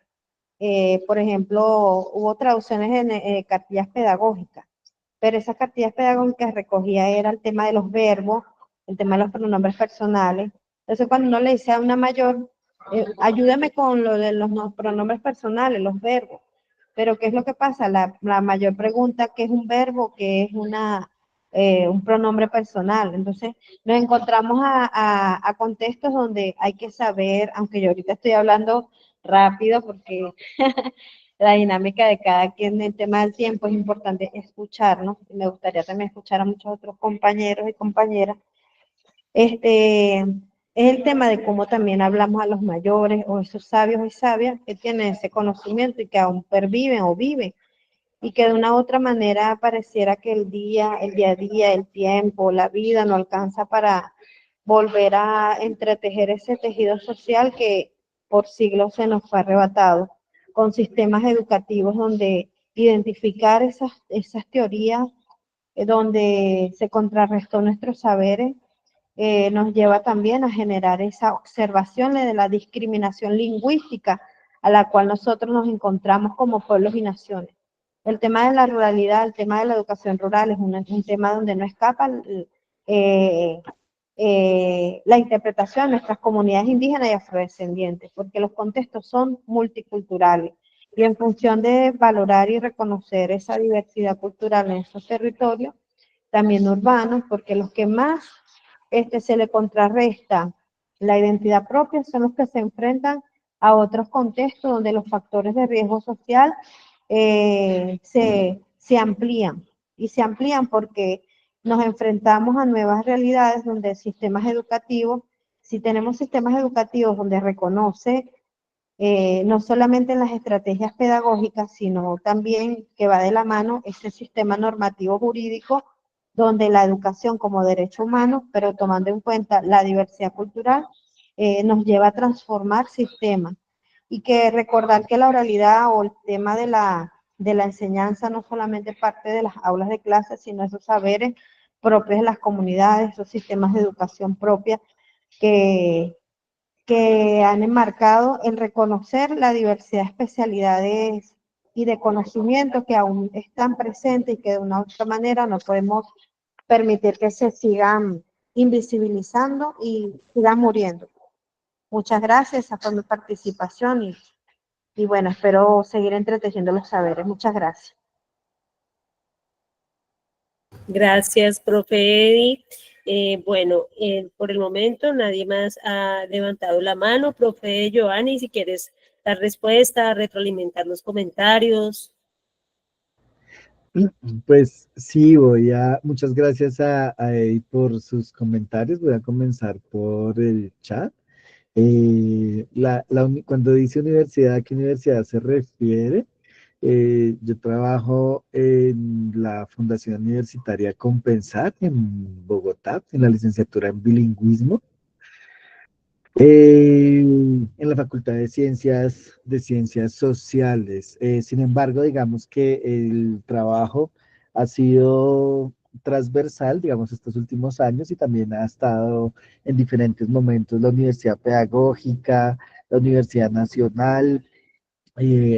por ejemplo, hubo traducciones en cartillas pedagógicas, pero esas cartillas pedagógicas recogía era el tema de los verbos, el tema de los pronombres personales. Entonces, cuando uno le dice a una mayor, ayúdame con lo de los pronombres personales, los verbos, pero ¿qué es lo que pasa? La mayor pregunta, ¿qué es un verbo? ¿Qué es un pronombre personal? Entonces, nos encontramos a contextos donde hay que saber, aunque yo ahorita estoy hablando rápido porque la dinámica de cada quien en el tema del tiempo es importante escucharnos. Me gustaría también escuchar a muchos otros compañeros y compañeras. Es el tema de cómo también hablamos a los mayores o esos sabios y sabias que tienen ese conocimiento y que aún perviven o viven, y que de una u otra manera pareciera que el día a día, el tiempo, la vida no alcanza para volver a entretejer ese tejido social que por siglos se nos fue arrebatado, con sistemas educativos donde identificar esas teorías, donde se contrarrestó nuestros saberes, nos lleva también a generar esa observación de la discriminación lingüística a la cual nosotros nos encontramos como pueblos y naciones. El tema de la ruralidad, el tema de la educación rural es un tema donde no escapa eh, la interpretación de nuestras comunidades indígenas y afrodescendientes, porque los contextos son multiculturales. Y en función de valorar y reconocer esa diversidad cultural en esos territorios, también urbanos, porque los que más se le contrarresta la identidad propia son los que se enfrentan a otros contextos donde los factores de riesgo social se amplían, y se amplían porque nos enfrentamos a nuevas realidades donde sistemas educativos, si tenemos sistemas educativos donde reconoce no solamente en las estrategias pedagógicas, sino también que va de la mano ese sistema normativo jurídico donde la educación como derecho humano, pero tomando en cuenta la diversidad cultural, nos lleva a transformar sistemas. Y que recordar que la oralidad o el tema de la enseñanza no solamente parte de las aulas de clase, sino esos saberes propios de las comunidades, esos sistemas de educación propia que han enmarcado el reconocer la diversidad de especialidades y de conocimientos que aún están presentes y que de una u otra manera no podemos permitir que se sigan invisibilizando y sigan muriendo. Muchas gracias, esa fue mi participación y bueno, espero seguir entretejiendo los saberes. Muchas gracias. Gracias, profe Edith. Bueno, por el momento nadie más ha levantado la mano. Profe Giovanni, si quieres dar respuesta, retroalimentar los comentarios. Pues sí, muchas gracias a Edith por sus comentarios. Voy a comenzar por el chat. Cuando dice universidad, ¿a qué universidad se refiere? Yo trabajo en la Fundación Universitaria Compensar en Bogotá, en la licenciatura en bilingüismo, en la Facultad de Ciencias Sociales. Sin embargo, digamos que el trabajo ha sido transversal, digamos, estos últimos años y también ha estado en diferentes momentos la Universidad Pedagógica, la Universidad Nacional,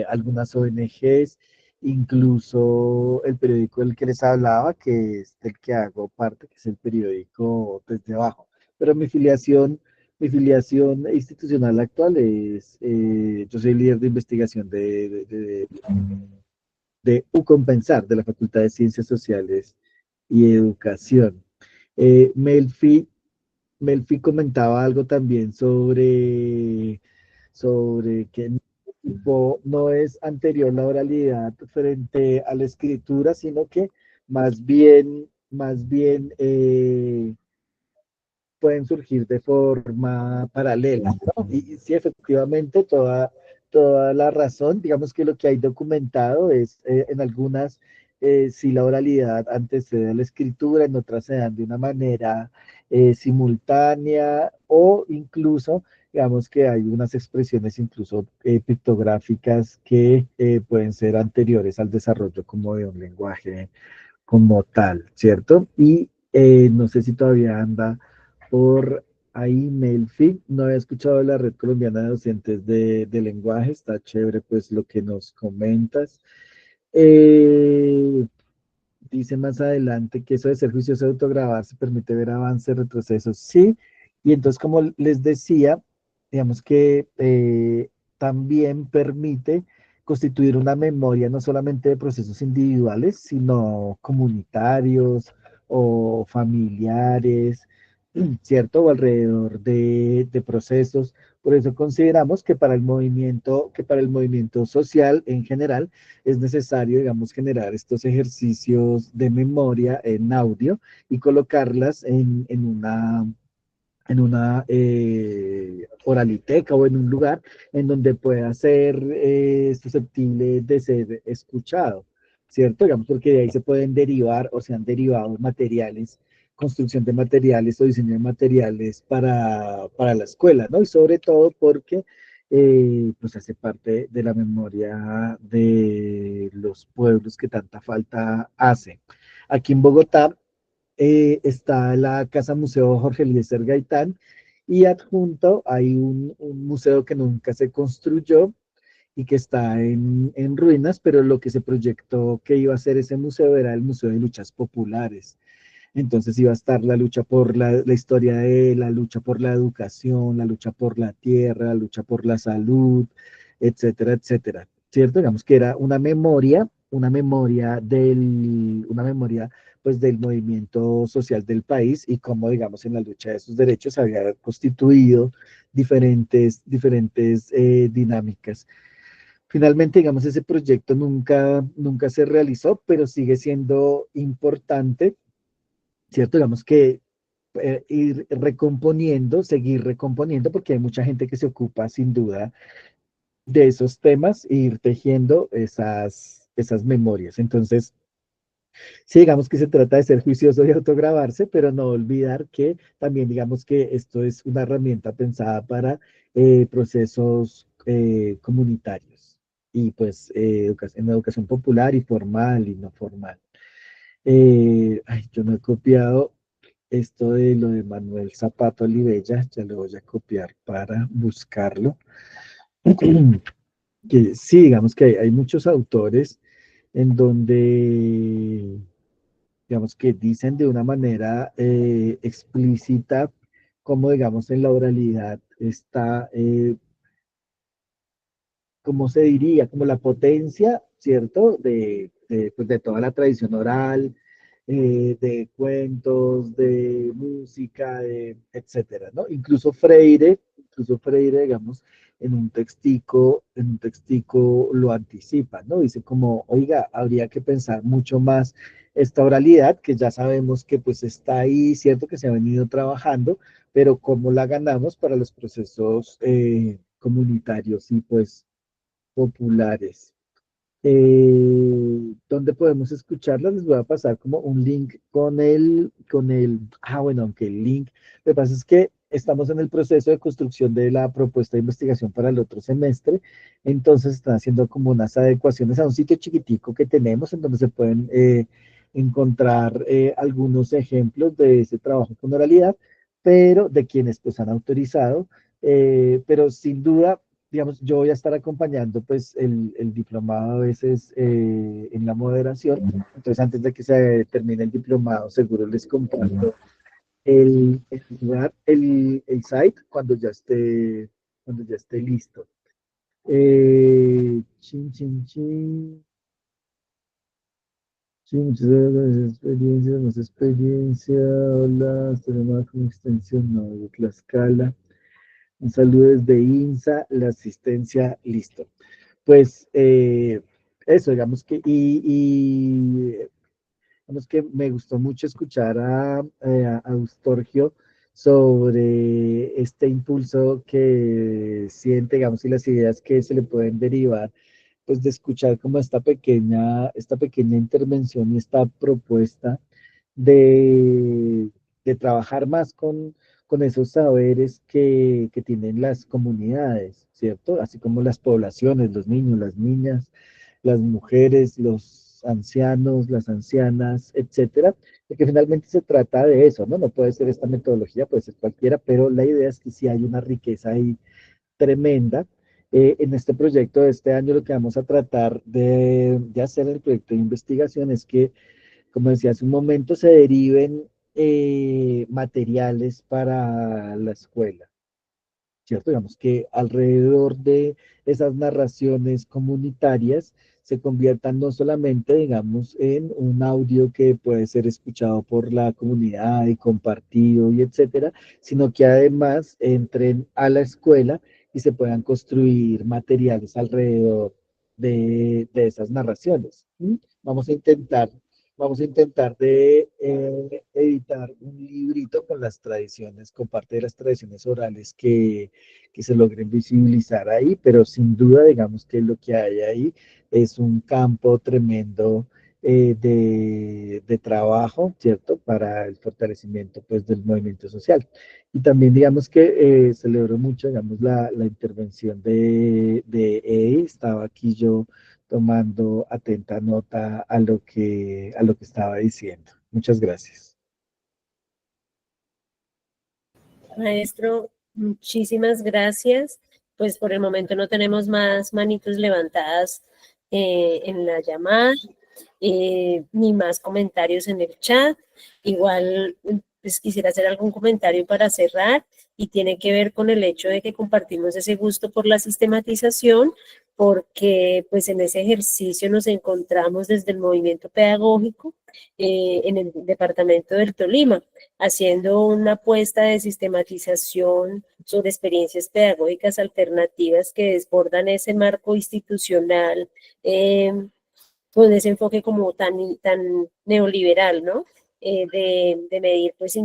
algunas ONGs, incluso el periódico del que les hablaba, que es del que hago parte, que es el periódico Desde Abajo. Pero mi filiación institucional actual es, yo soy líder de investigación de UCompensar, de la Facultad de Ciencias Sociales y Educación. Melfi comentaba algo también sobre que no es anterior la oralidad frente a la escritura, sino que más bien pueden surgir de forma paralela, ¿no? Y sí, efectivamente, toda la razón, digamos que lo que hay documentado es en algunas, si la oralidad antecede a la escritura, en otras se dan de una manera simultánea o incluso, digamos que hay unas expresiones incluso pictográficas que pueden ser anteriores al desarrollo como de un lenguaje como tal, ¿cierto? Y no sé si todavía anda por ahí Melfi, no había escuchado de la Red Colombiana de Docentes de Lenguaje, está chévere pues lo que nos comentas. Eh, Dice más adelante que eso de ser juicioso de autograbarse permite ver avances, retrocesos, sí, y entonces como les decía, digamos que también permite constituir una memoria no solamente de procesos individuales, sino comunitarios o familiares, ¿cierto? O alrededor de procesos. Por eso consideramos que para el movimiento social en general, es necesario, digamos, generar estos ejercicios de memoria en audio y colocarlas en una oraliteca o en un lugar en donde pueda ser susceptible de ser escuchado, ¿cierto? Digamos, porque de ahí se pueden derivar o se han derivado materiales, construcción de materiales o diseño de materiales para la escuela, ¿no? Y sobre todo porque pues hace parte de la memoria de los pueblos que tanta falta hace. Aquí en Bogotá está la Casa Museo Jorge Eliezer Gaitán y adjunto hay un museo que nunca se construyó y que está en ruinas, pero lo que se proyectó que iba a ser ese museo era el Museo de Luchas Populares. Entonces iba a estar la lucha por la historia de la lucha por la educación, la lucha por la tierra, la lucha por la salud, etcétera, etcétera. ¿Cierto? Digamos que era una memoria pues del movimiento social del país y cómo, digamos, en la lucha de sus derechos había constituido diferentes dinámicas. Finalmente, digamos, ese proyecto nunca se realizó, pero sigue siendo importante, ¿cierto? Digamos que ir recomponiendo, seguir recomponiendo, porque hay mucha gente que se ocupa sin duda de esos temas e ir tejiendo esas memorias. Entonces, sí, digamos que se trata de ser juicioso y autograbarse, pero no olvidar que también digamos que esto es una herramienta pensada para procesos comunitarios y pues en educación popular y formal y no formal. Ay, yo no he copiado esto de lo de Manuel Zapato Olivella, ya lo voy a copiar para buscarlo. Que sí, digamos que hay muchos autores en donde, digamos que dicen de una manera explícita cómo, digamos, en la oralidad está, ¿cómo se diría? Como la potencia, ¿cierto? Pues de toda la tradición oral, de cuentos, de música, etcétera, ¿no? Incluso Freire, digamos, en un textico lo anticipa, ¿no? Dice como, oiga, habría que pensar mucho más esta oralidad, que ya sabemos que pues está ahí, cierto que se ha venido trabajando, pero cómo la ganamos para los procesos comunitarios y pues populares. ¿Dónde podemos escucharlas? Les voy a pasar como un link bueno, aunque el link, lo que pasa es que estamos en el proceso de construcción de la propuesta de investigación para el otro semestre, entonces están haciendo como unas adecuaciones a un sitio chiquitico que tenemos en donde se pueden encontrar algunos ejemplos de ese trabajo con oralidad, pero de quienes pues han autorizado, pero sin duda, digamos, yo voy a estar acompañando pues el diplomado a veces en la moderación, entonces antes de que se termine el diplomado seguro les comparto el lugar, el site cuando ya esté listo. Chin, chin, chin. Sí, muchas gracias, experiencia, más experiencia. Hola, tenemos como extensión, no, de Tlaxcala. Un saludo desde INSA, la asistencia, listo. Pues eso, digamos que, digamos que me gustó mucho escuchar a Eustorgio sobre este impulso que siente, digamos, y las ideas que se le pueden derivar pues de escuchar como esta pequeña intervención y esta propuesta de, de trabajar más con esos saberes que tienen las comunidades, ¿cierto? Así como las poblaciones, los niños, las niñas, las mujeres, los ancianos, las ancianas, etcétera, porque finalmente se trata de eso, ¿no? No puede ser esta metodología, puede ser cualquiera, pero la idea es que sí hay una riqueza ahí tremenda. En este proyecto de este año lo que vamos a tratar de hacer en el proyecto de investigación es que, como decía hace un momento, se deriven materiales para la escuela, ¿cierto? Digamos que alrededor de esas narraciones comunitarias se conviertan no solamente, digamos, en un audio que puede ser escuchado por la comunidad y compartido y etcétera, sino que además entren a la escuela y se puedan construir materiales alrededor de esas narraciones. ¿Mm? Vamos a intentar de editar un librito con las tradiciones, con parte de las tradiciones orales que se logren visibilizar ahí, pero sin duda, digamos que lo que hay ahí es un campo tremendo de trabajo, ¿cierto? Para el fortalecimiento, pues, del movimiento social. Y también, digamos que celebro mucho, digamos, la intervención de Eddie. Estaba aquí yo tomando atenta nota a lo que estaba diciendo. Muchas gracias. Maestro, muchísimas gracias. Pues por el momento no tenemos más manitos levantadas en la llamada, ni más comentarios en el chat. Igual, pues quisiera hacer algún comentario para cerrar y tiene que ver con el hecho de que compartimos ese gusto por la sistematización, porque pues en ese ejercicio nos encontramos desde el movimiento pedagógico en el departamento del Tolima, haciendo una apuesta de sistematización sobre experiencias pedagógicas alternativas que desbordan ese marco institucional con ese enfoque como tan neoliberal, ¿no? De medir pues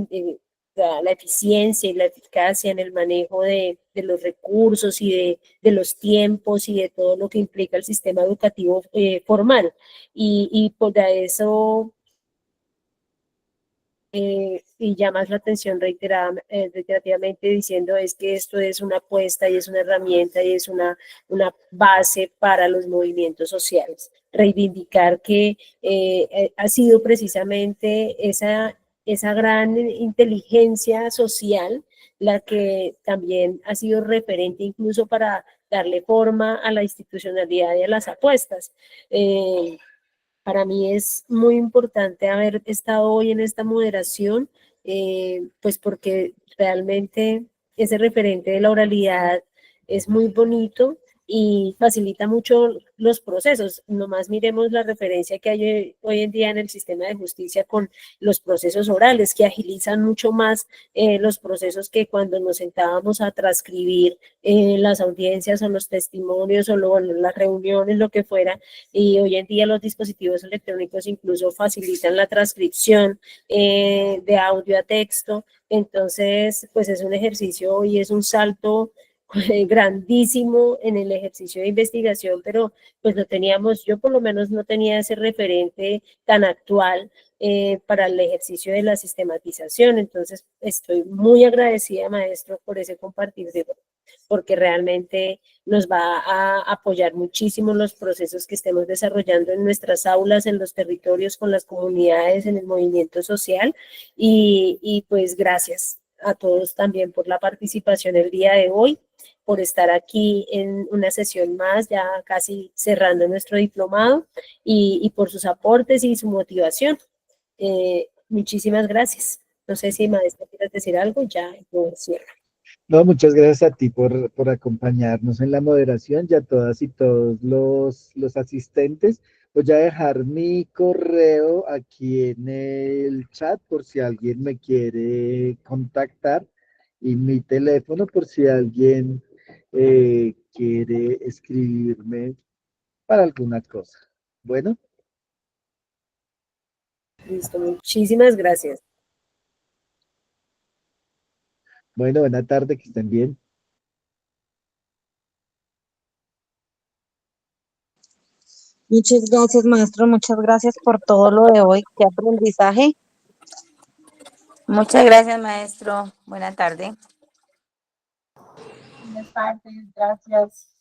la eficiencia y la eficacia en el manejo de los recursos y de los tiempos y de todo lo que implica el sistema educativo formal. Y por eso y llamas la atención reiterativamente diciendo es que esto es una apuesta y es una herramienta y es una base para los movimientos sociales. Reivindicar que ha sido precisamente esa gran inteligencia social la que también ha sido referente incluso para darle forma a la institucionalidad y a las apuestas. Para mí es muy importante haber estado hoy en esta moderación, pues porque realmente ese referente de la oralidad es muy bonito y facilita mucho los procesos. Nomás miremos la referencia que hay hoy en día en el sistema de justicia con los procesos orales, que agilizan mucho más los procesos que cuando nos sentábamos a transcribir las audiencias o los testimonios o las reuniones, lo que fuera. Y hoy en día los dispositivos electrónicos incluso facilitan la transcripción de audio a texto. Entonces, pues es un ejercicio y es un salto grandísimo en el ejercicio de investigación, pero pues no teníamos, yo por lo menos no tenía ese referente tan actual para el ejercicio de la sistematización. Entonces, estoy muy agradecida, maestro, por ese compartir de porque realmente nos va a apoyar muchísimo los procesos que estemos desarrollando en nuestras aulas, en los territorios, con las comunidades, en el movimiento social. Y pues gracias a todos también por la participación el día de hoy, por estar aquí en una sesión más, ya casi cerrando nuestro diplomado, y por sus aportes y su motivación. Muchísimas gracias. No sé si, maestra, quieres decir algo, ya yo cierro. No, muchas gracias a ti por acompañarnos en la moderación y a todas y todos los asistentes. Voy a dejar mi correo aquí en el chat por si alguien me quiere contactar y mi teléfono por si alguien quiere escribirme para alguna cosa. Bueno, Listo, muchísimas gracias. bueno, buena tarde, que estén bien. Muchas gracias, maestro. Muchas gracias por todo lo de hoy. Qué aprendizaje. Muchas gracias, maestro. Buena tarde. Buenas tardes, gracias.